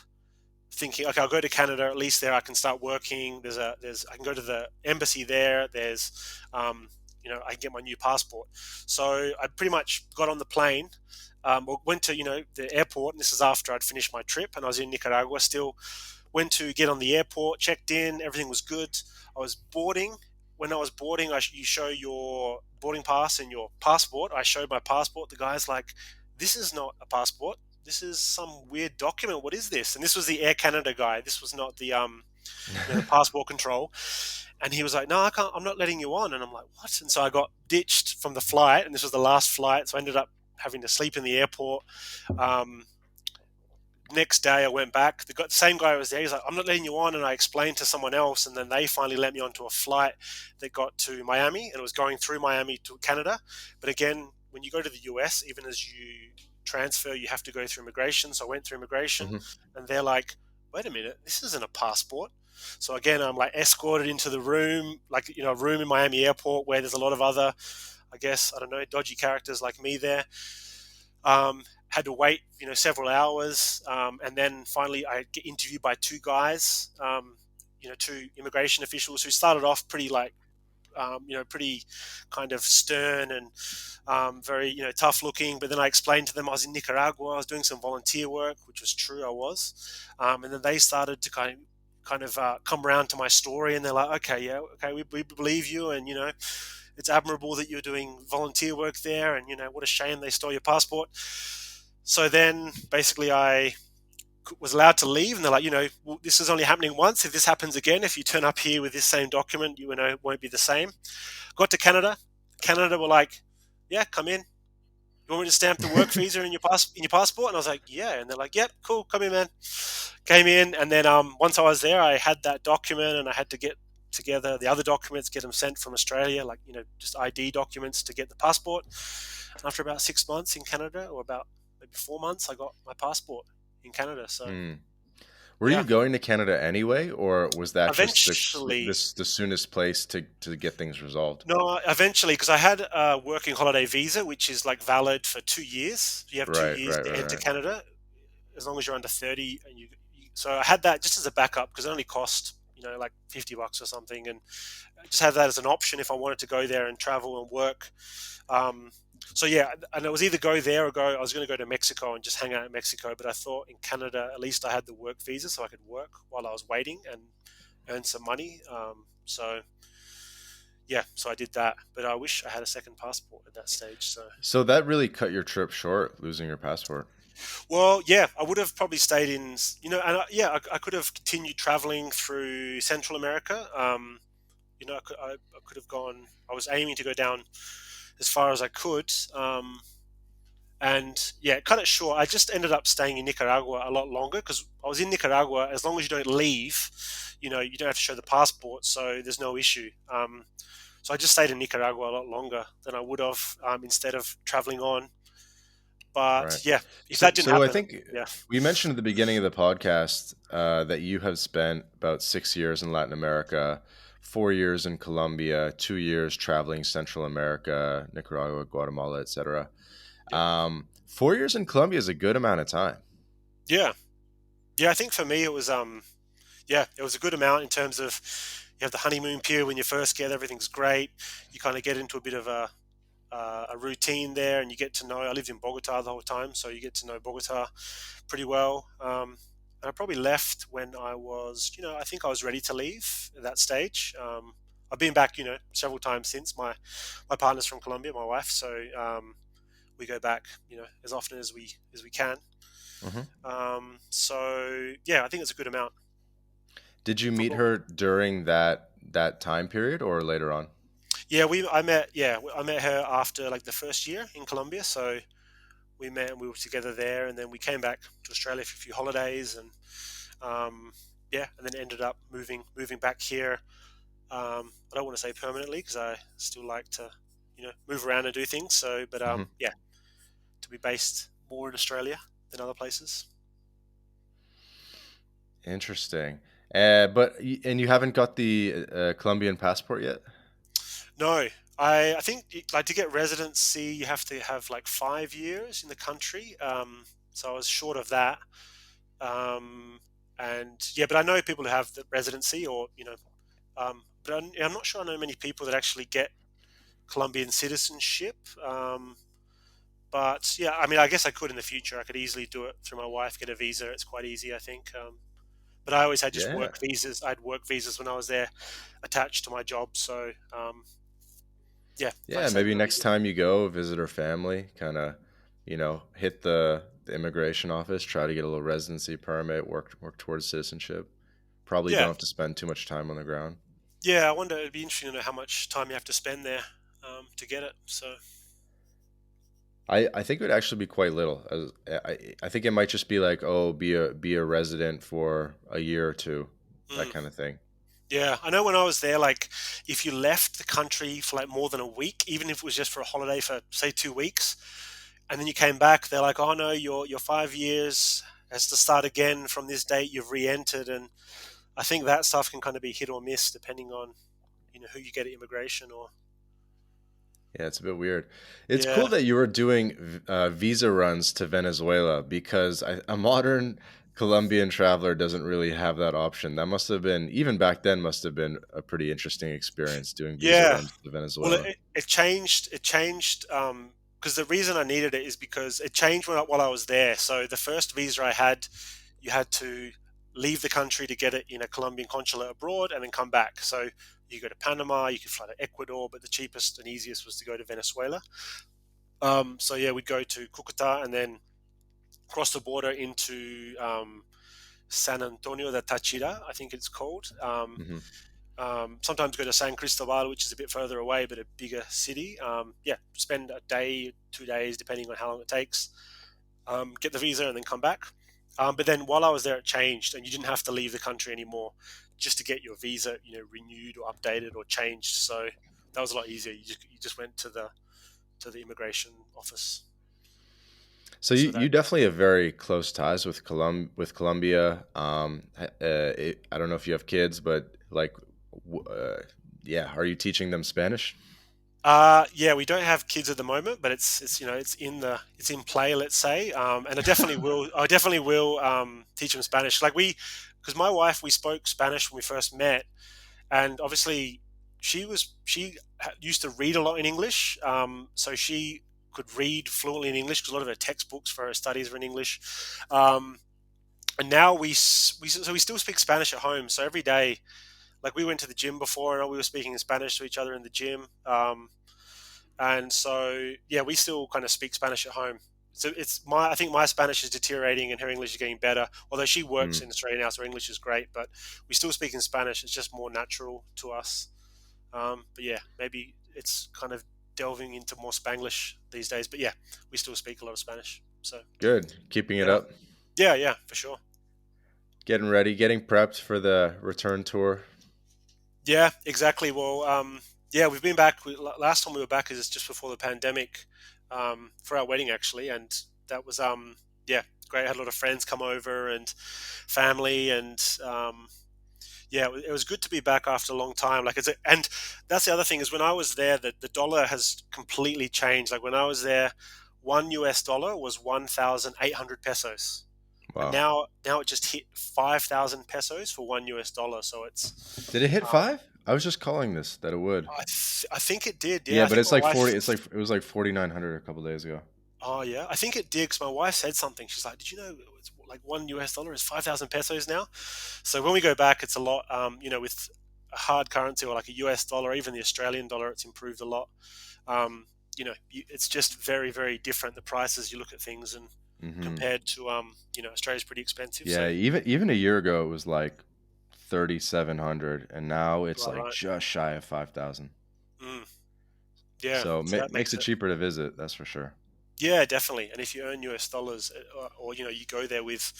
thinking, okay, I'll go to Canada. At least there I can start working. I can go to the embassy there. I can get my new passport. So I pretty much got on the plane. Went to the airport, and this is after I'd finished my trip, and I was in Nicaragua still. Went to get on the airport, checked in, everything was good. I was boarding. When I was boarding, you show your boarding pass and your passport. I showed my passport. The guy's like, "This is not a passport. This is some weird document. What is this?" And this was the Air Canada guy. This was not the passport control. And he was like, "No, I can't. I'm not letting you on." And I'm like, "What?" And so I got ditched from the flight, and this was the last flight. So I ended up having to sleep in the airport. Next day I went back. The same guy was there. He's like, "I'm not letting you on." And I explained to someone else, and then they finally let me onto a flight that got to Miami, and it was going through Miami to Canada. But again, when you go to the US, even as you transfer, you have to go through immigration. So I went through immigration, and they're like, "Wait a minute, this isn't a passport." So again, I'm like escorted into the room, like a room in Miami airport where there's a lot of other I guess, I don't know, dodgy characters like me there. Had to wait, several hours, and then finally I get interviewed by two guys, two immigration officials who started off pretty pretty kind of stern and very, tough looking. But then I explained to them I was in Nicaragua, I was doing some volunteer work, which was true, I was. And then they started to kind of come around to my story, and they're like, okay, yeah, okay, we believe you, and it's admirable that you're doing volunteer work there, and what a shame they stole your passport. So then basically I was allowed to leave, and they're like, well, this is only happening once. If this happens again, if you turn up here with this same document, it won't be the same. Got to Canada. Canada were like, yeah, come in. You want me to stamp the work visa in your passport? And I was like, yeah. And they're like, yep, cool, come in, man. Came in, and then once I was there, I had that document, and I had to get together the other documents, get them sent from Australia, like just ID documents to get the passport. And after about 6 months in Canada, or about maybe 4 months, I got my passport in Canada. So Were you yeah, going to Canada anyway, or was that just eventually. the soonest place to get things resolved? No, eventually, because I had a working holiday visa, which is like valid for 2 years. You have two Right, years right, to right, enter right. Canada, as long as you're under 30. And so I had that just as a backup, because it only cost like $50 or something, and I just had that as an option if I wanted to go there and travel and work. Um, so yeah, and it was either go there or go. I was going to go to Mexico and just hang out in Mexico, but I thought in Canada at least I had the work visa, so I could work while I was waiting and earn some money. So yeah, so I did that, but I wish I had a second passport at that stage. So, So that really cut your trip short, losing your passport. well, yeah, I would have probably stayed in, and I could have continued traveling through Central America. I could have gone. I was aiming to go down as far as I could, and yeah, cut it short. I just ended up staying in Nicaragua a lot longer, because I was in Nicaragua. As long as you don't leave, you don't have to show the passport, so there's no issue. So I just stayed in Nicaragua a lot longer than I would have, instead of traveling on. Right. But yeah, if So, that didn't so I happen, think yeah, we mentioned at the beginning of the podcast that you have spent about 6 years in Latin America, 4 years in Colombia, 2 years traveling Central America, Nicaragua, Guatemala, etc. yep, 4 years in Colombia is a good amount of time. yeah, yeah. I think for me it was, yeah, it was a good amount in terms of you have the honeymoon period when you first get everything's great. You kind of get into a bit of a routine there, and you get to know. I lived in Bogota the whole time, so you get to know Bogota pretty well. And I probably left when I was, I think I was ready to leave at that stage. I've been back, several times since. My partner's from Colombia, my wife, so we go back, as often as we can. Hmm. So yeah, I think it's a good amount. Did you For, meet her during that time period or later on? yeah, I met her after like the first year in Colombia. So we met and we were together there, and then we came back to Australia for a few holidays, and um, yeah, and then ended up moving back here. I don't want to say permanently, because I still like to, move around and do things. So, but Hmm. yeah, to be based more in Australia than other places. Interesting. And you haven't got the Colombian passport yet? No, I think like to get residency, you have to have like 5 years in the country. So I was short of that. Um, and yeah, but I know people who have the residency, or but I'm not sure I know many people that actually get Colombian citizenship. But yeah, I mean, I guess I could in the future. I could easily do it through my wife, get a visa. It's quite easy, I think. But I always had just Yeah. work visas. I had work visas when I was there, attached to my job. So yeah, if I Yeah, just had a maybe real next easy. time you go visit her family, kind of, hit the immigration office, try to get a little residency permit, work towards citizenship. Probably don't Yeah, have to spend too much time on the ground. yeah. I wonder. It'd be interesting to know how much time you have to spend there, to get it. So I think it would actually be quite little. I think it might just be like, oh, be a resident for a year or two, that mm, kind of thing. yeah, I know when I was there, like if you left the country for like more than a week, even if it was just for a holiday for say 2 weeks, and then you came back, they're like, "Oh no, your 5 years has to start again from this date you've re-entered." And I think that stuff can kind of be hit or miss depending on who you get at immigration or. Yeah, it's a bit weird. It's cool Yeah, that you were doing visa runs to Venezuela because a modern Colombian traveler doesn't really have that option. That must have been, even back then, must have been a pretty interesting experience doing visa yeah. runs to Well, Venezuela. it changed. It changed because the reason I needed it is because it changed while I was there. So the first visa I had, you had to leave the country to get it in a Colombian consulate abroad and then come back. So you go to Panama, you could fly to Ecuador, but the cheapest and easiest was to go to Venezuela. So yeah, we'd go to Cucuta and then cross the border into San Antonio de Tachira, I think it's called. Hmm. Sometimes go to San Cristobal, which is a bit further away, but a bigger city. Yeah, spend a day, 2 days, depending on how long it takes. Get the visa and then come back. But then while I was there, it changed, and you didn't have to leave the country anymore just to get your visa, renewed or updated or changed. So that was a lot easier. You just went to the immigration office. So So that you definitely have very close ties with Colombia. I don't know if you have kids, but like, w- uh, yeah, are you teaching them Spanish? Yeah, we don't have kids at the moment, but it's in play, let's say. And I definitely will teach them Spanish. Because my wife, we spoke Spanish when we first met, and obviously she used to read a lot in English, so she could read fluently in English because a lot of her textbooks for her studies are in English. Um, and now we still speak Spanish at home. So every day, like we went to the gym before, and we were speaking in Spanish to each other in the gym. And so yeah, we still kind of speak Spanish at home. So I think my Spanish is deteriorating and her English is getting better. Although she works Mm, in Australia now, so her English is great. But we still speak in Spanish. It's just more natural to us. But yeah, maybe it's kind of delving into more Spanglish these days. But yeah, we still speak a lot of Spanish. So good. Keeping it yeah, up. yeah, for sure. Getting ready, getting prepped for the return tour. Yeah, exactly. Well, yeah, we've been back. Last time we were back is just before the pandemic, for our wedding actually, and that was yeah, great. I had a lot of friends come over and family, and yeah, it was good to be back after a long time. And that's the other thing is when I was there, the dollar has completely changed. Like when I was there, one US dollar was 1,800 pesos. And Wow. now it just hit 5,000 pesos for one US dollar. So Did it hit um, 5? I was just calling this that it would. I think it did. Yeah, Yeah, I but think it's my like wife. 40. It's like it was like 4,900 a couple days ago. Oh yeah, I think it did because my wife said something. She's like, "Did you know it's like one US dollar is 5,000 pesos now?" So when we go back, it's a lot. With a hard currency or like a US dollar, even the Australian dollar, it's improved a lot. It's just very, very different. The prices you look at things and Hmm. compared to Australia's pretty expensive. Yeah, So even a year ago it was like 3,700, and now it's right, like right. just shy of 5,000. Mm, yeah, So so that makes makes it it. cheaper to visit. That's for sure. Yeah, definitely. And if you earn US dollars, or you go there with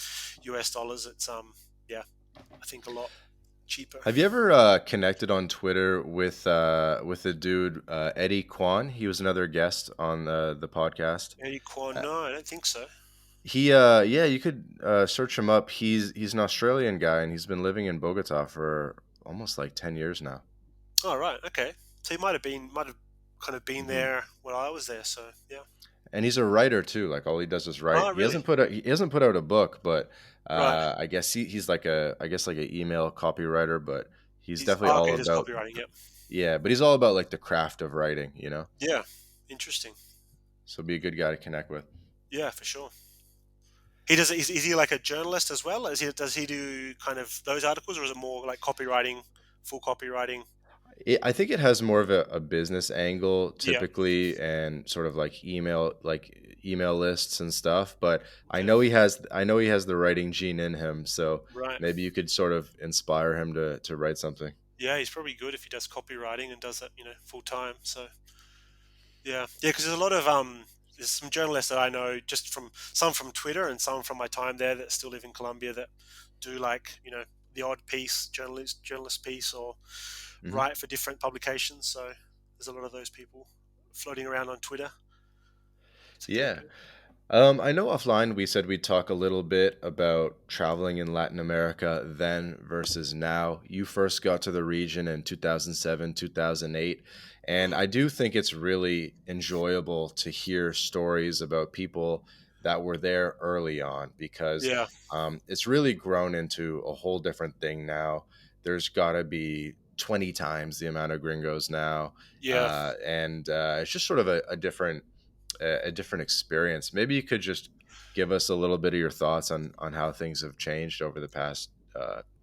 US dollars, it's yeah, I think a lot cheaper. Have you ever connected on Twitter with the dude Eddie Kwan? He was another guest on the podcast. Eddie Kwan? Uh, No, I don't think so. yeah, you could search him up. He's an Australian guy, and he's been living in Bogota for almost like 10 years now. Oh, right. Okay. So he might have kind of been Hmm. there when I was there. So yeah. And he's a writer too. Like all he does is write. Oh, really? He hasn't put out a book, but Right. I guess he's like I guess like an email copywriter. But he's He's definitely all okay. There's about, copywriting. Yep. yeah. But he's all about like the craft of writing, you know. Yeah. Interesting. So be a good guy to connect with. Yeah, for sure. He does. Is he like a journalist as well? Does he do kind of those articles, or is it more like copywriting, full copywriting? I think it has more of a business angle Yeah. typically, and sort of like email lists and stuff. But Okay. I know he has the writing gene in him. So Right. maybe you could sort of inspire him to write something. Yeah, he's probably good if he does copywriting and does that, full time. So yeah, yeah, because there's some journalists that I know just from some from Twitter and some from my time there that still live in Colombia that do like the odd piece, journalist piece, or Hmm. write for different publications. So there's a lot of those people floating around on Twitter. It's a good Yeah. good. I know offline we said we'd talk a little bit about traveling in Latin America then versus now. You first got to the region in 2007, 2008, and Mm. I do think it's really enjoyable to hear stories about people that were there early on because Yeah, it's really grown into a whole different thing now. There's got to be 20 times the amount of gringos now, yeah. and it's just sort of a different experience. Maybe you could just give us a little bit of your thoughts on how things have changed over the past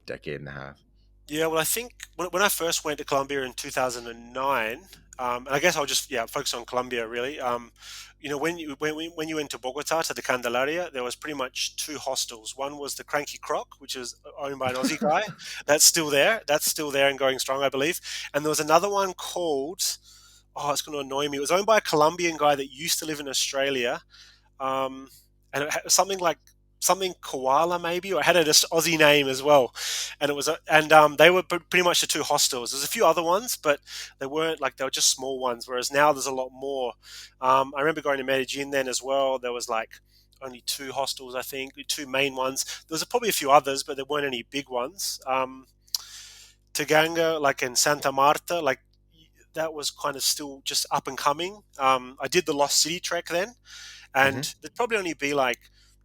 decade and a half. Yeah, well, I think when I first went to Colombia in 2009, and I guess I'll just focus on Colombia really. When you went to Bogota to the Candelaria, there was pretty much two hostels. One was the Cranky Croc, which is owned by an Aussie guy. That's still there. That's still there and going strong, I believe. And there was another one called, oh, it's going to annoy me. It was owned by a Colombian guy that used to live in Australia, um, and it had something koala maybe, or it had an Aussie name as well, and it was and they were pretty much the two hostels. There's a few other ones, but they weren't like they were just small ones. Whereas now there's a lot more. I remember going to Medellin then as well. There was like only two hostels, I think, two main ones. There was probably a few others, but there weren't any big ones. Taganga, like in Santa Marta, like that was kind of still just up and coming. I did the Lost City trek then, Hmm. and there'd probably only be like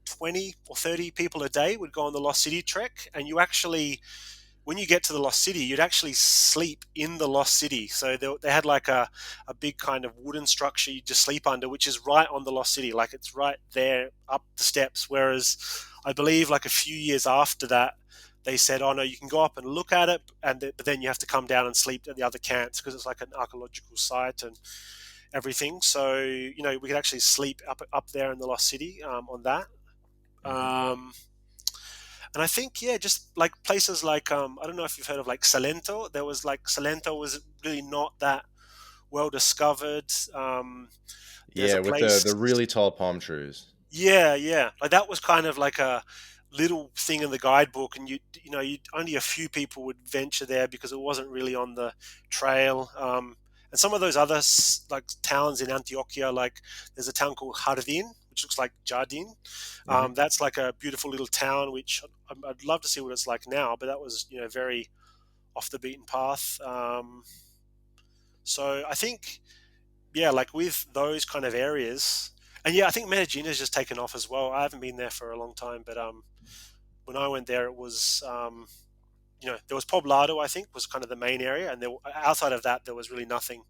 20 or 30 people a day would go on the Lost City trek, and you actually, when you get to the Lost City, you'd actually sleep in the Lost City. So they had like a big kind of wooden structure you just sleep under, which is right on the Lost City, like it's right there up the steps. Whereas I believe like a few years after that, they said, "Oh no, you can go up and look at it, but then you have to come down and sleep at the other camps because it's like an archaeological site and everything." So we could actually sleep up there in the Lost City on that. Hmm. Um, and I think just like places like I don't know if you've heard of like Salento. There was like Salento was really not that well discovered. There's a Yeah, with the place. really tall palm trees. Yeah, yeah. Like that was kind of like a little thing in the guidebook, and you only a few people would venture there because it wasn't really on the trail. And some of those other like towns in Antioquia, like there's a town called Jardin, which looks like Jardin. Hmm. That's like a beautiful little town, which I'd love to see what it's like now, but that was very off the beaten path. So I think like with those kind of areas, and I think Medellin has just taken off as well. I haven't been there for a long time, but when I went there, it was there was Poblado, I think, was kind of the main area, and outside of that, there was really nothing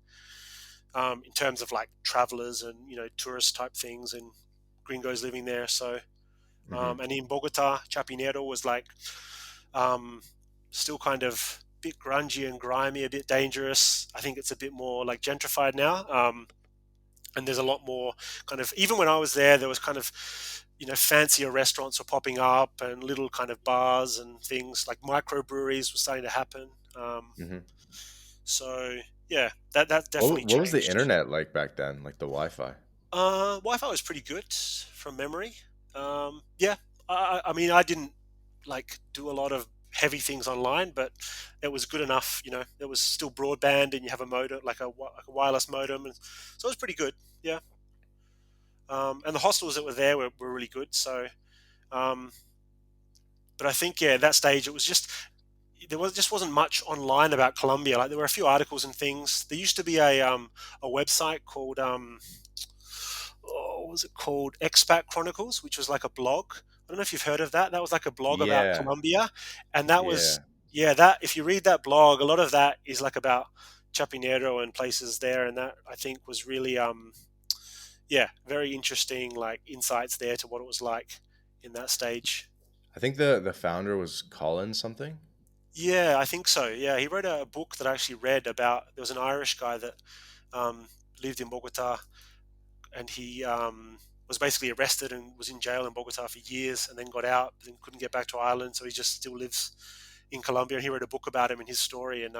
in terms of like travelers and tourist type things and gringos living there. So Hmm. and in Bogota, Chapinero was like um, still kind of a bit grungy and grimy, a bit dangerous. I think it's a bit more like gentrified now. And there's a lot more kind of, even when I was there was kind of fancier restaurants were popping up and little kind of bars and things like microbreweries were starting to happen. Hmm. So yeah, that definitely What was the changed. internet like back then, like the Wi-Fi? Wi-Fi was pretty good from memory. Yeah, I mean I didn't like do a lot of heavy things online, but it was good enough. It was still broadband, and you have a modem, like a wireless modem, and so it was pretty good. Yeah. And the hostels that were there were really good. So, um, but I think at that stage it was just just wasn't much online about Colombia. Like there were a few articles and things. There used to be a website called what was it called, Expat Chronicles, which was like a blog. I don't know if you've heard of that. That was like a blog about Yeah, Colombia, and that was yeah. that if you read that blog, a lot of that is like about Chapinero and places there, and that I think was really very interesting, like insights there to what it was like in that stage. I think the founder was Colin something. Yeah, I think so. Yeah, he wrote a book that I actually read about. There was an Irish guy that um, lived in Bogota, and he was basically arrested and was in jail in Bogota for years, and then got out, and couldn't get back to Ireland. So he just still lives in Colombia. And he wrote a book about him and his story, and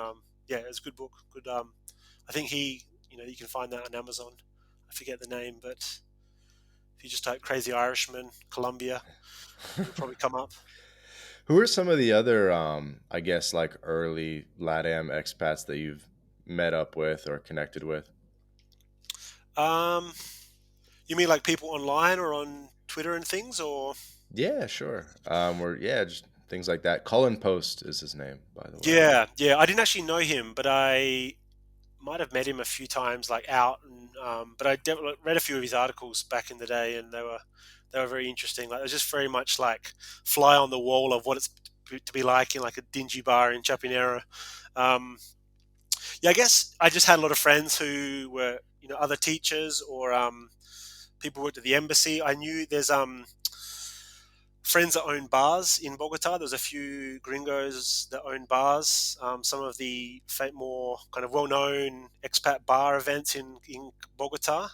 it's a good book. Good. I think you can find that on Amazon. I forget the name, but if you just type "Crazy Irishman Colombia," it'll probably come up. Who are some of the other, I guess, like early LatAm expats that you've met up with or connected with? Um, You mean like people online or on Twitter and things, or? Yeah, sure. Or yeah, just things like that. Cullen Post is his name, by the way. Yeah, yeah. I didn't actually know him, but I might have met him a few times, like out. And but I read a few of his articles back in the day, and they were very interesting. Like, they're just very much like fly on the wall of what it's to be like in like a dingy bar in Chapinera. Um, yeah, I guess I just had a lot of friends who were, other teachers or people who worked at the embassy. I knew there's friends that own bars in Bogota. There's a few gringos that own bars. Some of the more kind of well-known expat bar events in Bogota,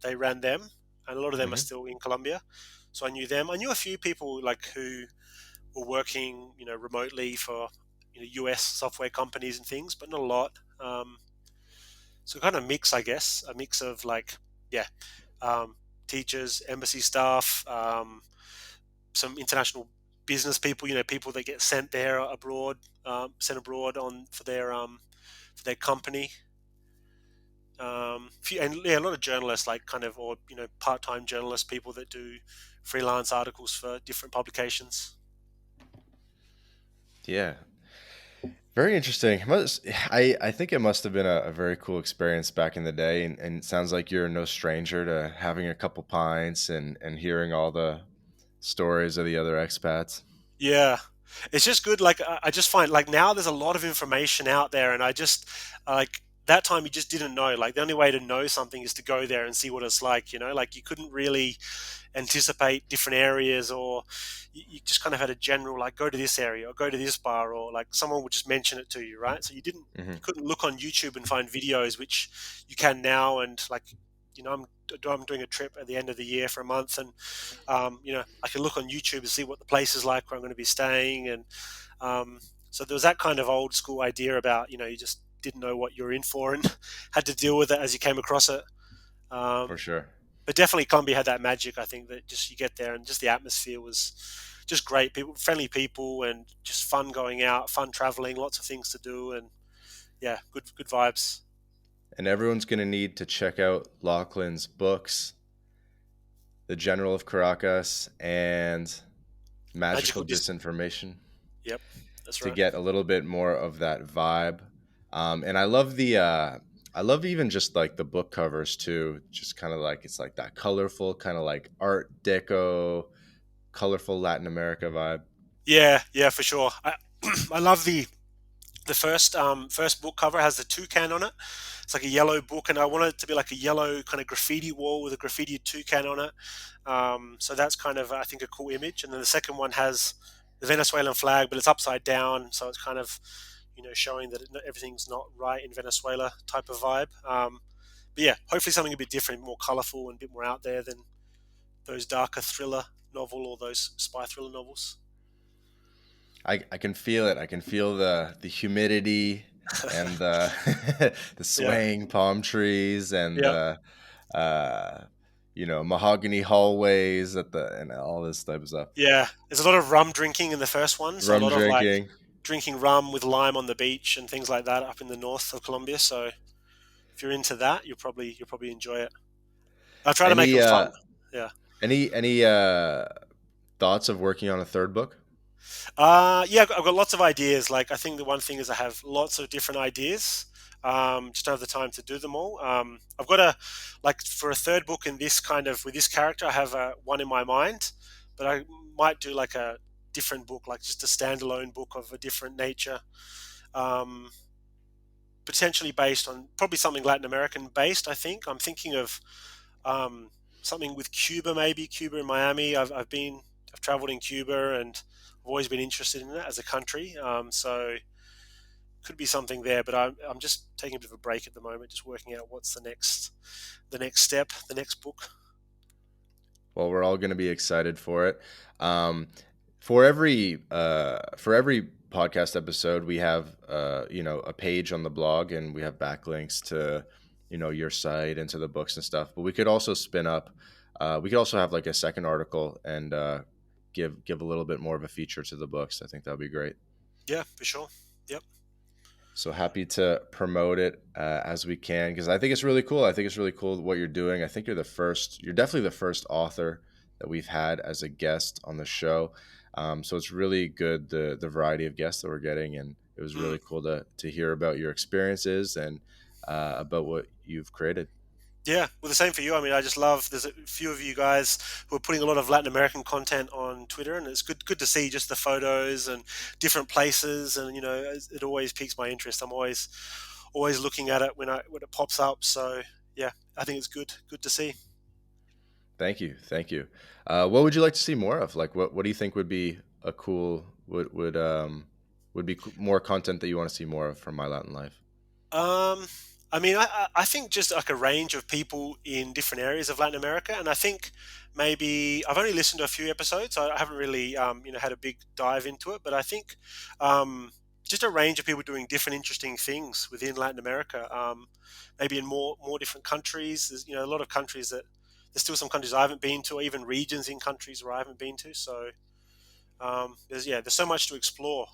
they ran them, and a lot of them are Hmm. still in Colombia. So I knew them. I knew a few people like who were working, remotely for US software companies and things, but not a lot. So kind of mix, I guess, a mix of like, yeah, um, teachers, embassy staff, some international business people, people that get sent there abroad, sent abroad on for their company. And yeah, a lot of journalists, like kind of, or part-time journalists, people that do freelance articles for different publications. Yeah, very interesting. I think it must have been a very cool experience back in the day, and it sounds like you're no stranger to having a couple pints and hearing all the stories of the other expats. Yeah, it's just good. Like, I just find like now there's a lot of information out there, and I just like that time you just didn't know. Like, the only way to know something is to go there and see what it's like. Like, you couldn't really anticipate different areas, or you just kind of had a general like, go to this area or go to this bar, or like someone would just mention it to you, right? So Hmm. you couldn't look on YouTube and find videos, which you can now. And like, I'm doing a trip at the end of the year for a month, and I can look on YouTube and see what the place is like where I'm going to be staying. And um, so there was that kind of old school idea about, you just didn't know what you're in for and had to deal with it as you came across it. For um, sure. but definitely Colombia had that magic. I think that just you get there and just the atmosphere was just great. People, friendly people, and just fun going out, fun traveling, lots of things to do, and yeah, good vibes. And everyone's going to need to check out Lachlan's books, The General of Caracas and Magical Magical Disinformation, Yep, that's to right. get a little bit more of that vibe. And I love even just like the book covers too. Just kind of like it's like that colorful, kind of like Art Deco, colorful Latin America vibe. Yeah, yeah, for sure. I love the first book cover has the toucan on it. It's like a yellow book, and I want it to be like a yellow kind of graffiti wall with a graffiti toucan on it. So that's kind of, I think, a cool image. And then the second one has the Venezuelan flag, but it's upside down, so it's kind of showing that everything's not right in Venezuela type of vibe. But yeah, hopefully something a bit different, more colorful, and a bit more out there than those darker thriller novel or those spy thriller novels. I can feel it. I can feel the humidity and the the Yeah, swaying palm trees and yeah. the uh, mahogany hallways at the and all this type of stuff. Yeah, there's a lot of rum drinking in the first one, so a Rum lot of like drinking. drinking rum with lime on the beach and things like that up in the north of Colombia. So if you're into that, you'll probably enjoy it. I'll try to make Any them uh fun. Yeah. any thoughts of working on a third book? Yeah, I've got lots of ideas. Like, I think the one thing is I have lots of different ideas. Just don't have the time to do them all. I've got like for a third book in this kind of with this character, I have one in my mind, but I might do like a different book, like just a standalone book of a different nature. Um, Potentially based on probably something Latin American based. I think I'm thinking of um, something with Cuba, maybe Cuba and Miami. I've traveled in Cuba, and I've always been interested in it as a country. So could be something there, but I'm just taking a bit of a break at the moment, just working out what's the next step, the next book. Well, we're all going to be excited for it. Um, for every podcast episode, we have a page on the blog, and we have backlinks to your site and to the books and stuff. But we could also spin up. We could also have like a second article and give a little bit more of a feature to the books. I think that would be great. Yeah, for sure. Yep. So happy to promote it as we can because I think it's really cool. I think it's really cool what you're doing. I think you're the first. You're definitely the first author that we've had as a guest on the show. So it's really good the variety of guests that we're getting, and it was Mm. really cool to hear about your experiences and about what you've created. Yeah, well, the same for you. I mean, I just love. There's a few of you guys who are putting a lot of Latin American content on Twitter, and it's good to see just the photos and different places, and it always piques my interest. I'm always looking at it when it pops up. So yeah, I think it's good to see. Thank you, thank you. What would you like to see more of? Like, what do you think would be a cool would be more content that you want to see more of from My Latin Life? Um, I mean, I think just like a range of people in different areas of Latin America, and I think maybe I've only listened to a few episodes. So I haven't really, had a big dive into it, but I think um, just a range of people doing different interesting things within Latin America. Maybe in more different countries. There's a lot of countries that there's still some countries I haven't been to, or even regions in countries where I haven't been to. So there's so much to explore.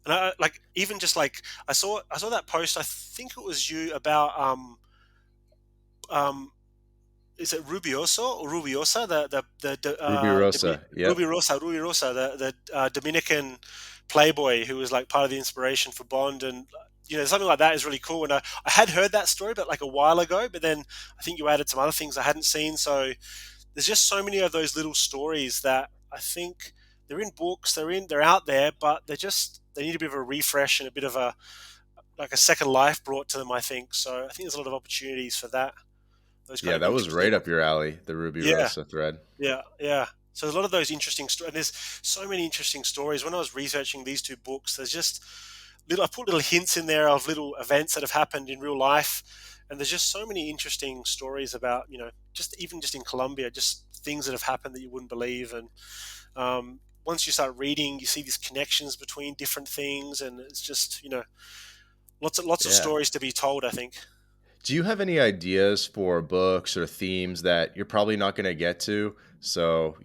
And like even just like I saw that post. I think it was you about um is it Rubioso or Rubiosa Ruby Rosa. Yep. Ruby Rosa the Dominican playboy who was like part of the inspiration for Bond, and something like that is really cool. And I had heard that story but like a while ago, but then I think you added some other things I hadn't seen. So there's just so many of those little stories that I think they're in books, they're out there, but they need a bit of a refresh and a bit of a like a second life brought to them. I think so. I think there's a lot of opportunities for that. Those kind Yeah, of that was right interesting. up your alley, the Ruby Yeah, Rosa thread. yeah. So there's a lot of those interesting stories. And there's so many interesting stories. When I was researching these two books, there's just I put little hints in there of little events that have happened in real life, and there's just so many interesting stories about just even just in Colombia, just things that have happened that you wouldn't believe. And once you start reading, you see these connections between different things, and it's just lots of Yeah. stories to be told, I think. Do you have any ideas for books or themes that you're probably not going to get to? So,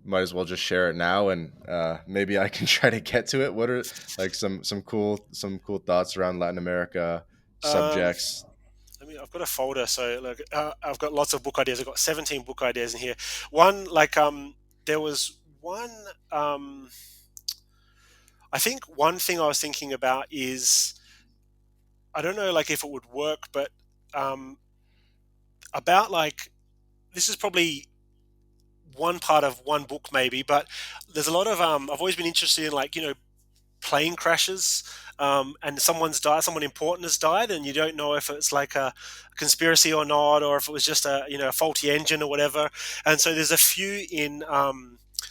might as well just share it now and maybe I can try to get to it. What are like some cool thoughts around Latin America Um, subjects? I mean, I've got a folder, so like I've got lots of book ideas. I've got 17 book ideas in here. One like there was one I think one thing I was thinking about is I don't know like if it would work, but um, about like this is probably one part of one book maybe, but there's a lot of I've always been interested in like plane crashes, and someone's died, someone important has died, and you don't know if it's like a conspiracy or not, or if it was just a faulty engine or whatever. And so there's a few in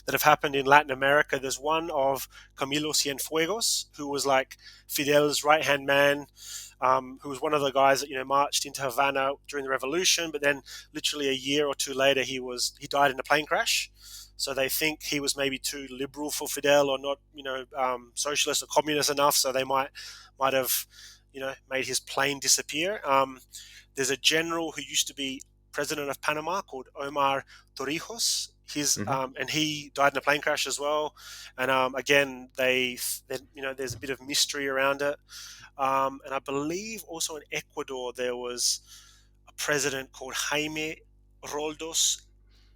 that have happened in Latin America. There's one of Camilo Cienfuegos, who was like Fidel's right hand man. Who was one of the guys that marched into Havana during the revolution, but then literally a year or two later he died in a plane crash. So they think he was maybe too liberal for Fidel, or not, socialist or communist enough. So they might have, made his plane disappear. There's a general who used to be president of Panama called Omar Torrijos. Hmm. And he died in a plane crash as well. And again, there's a bit of mystery around it. And I believe also in Ecuador there was a president called Jaime Roldos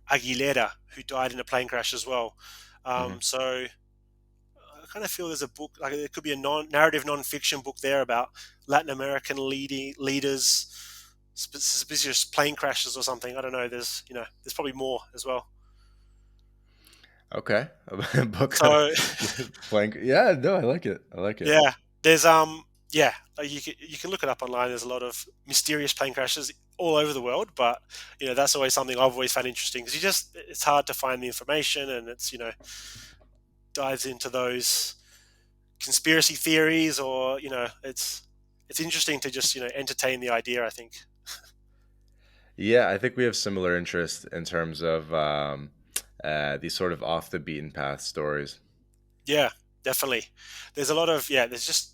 Aguilera, who died in a plane crash as well. Hmm. So I kind of feel there's a book, like there could be a narrative non-fiction book there about Latin American leaders, suspicious plane crashes or something. I don't know. There's probably more as well. Okay. A book on So playing. Yeah, no, I like it. I like it. yeah, there's yeah, like you can look it up online. There's a lot of mysterious plane crashes all over the world, but that's always something I've always found interesting because it's hard to find the information, and it's dives into those conspiracy theories, or it's interesting to just entertain the idea, I think. Yeah, I think we have similar interests in terms of these sort of off the beaten path stories. Yeah, definitely. There's a lot of there's just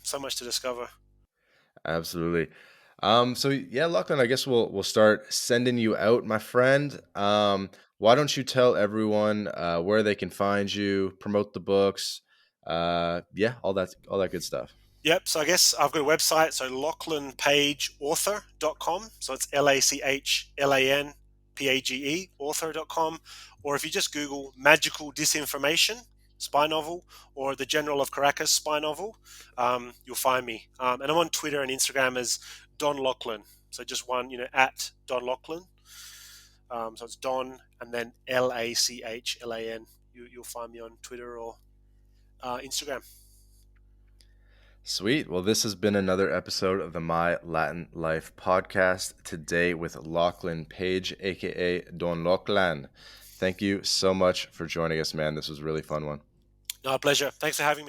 so much to discover. Absolutely. So yeah, Lachlan, I guess we'll start sending you out, my friend. Why don't you tell everyone where they can find you, promote the books, Yeah, all that good stuff. Yep. So I guess I've got a website. So LachlanPageAuthor.com. So it's LachlanPage author.com. Or if you just Google Magical Disinformation spy novel or The General of Caracas spy novel, you'll find me. And I'm on Twitter and Instagram as Don Lachlan. So just one, at Don Lachlan. So it's Don and then Lachlan. You'll find me on Twitter or Instagram. Sweet. Well, this has been another episode of the My Latin Life podcast, today with Lachlan Page, aka Don Lachlan. Thank you so much for joining us, man. This was a really fun one. No, pleasure. Thanks for having me.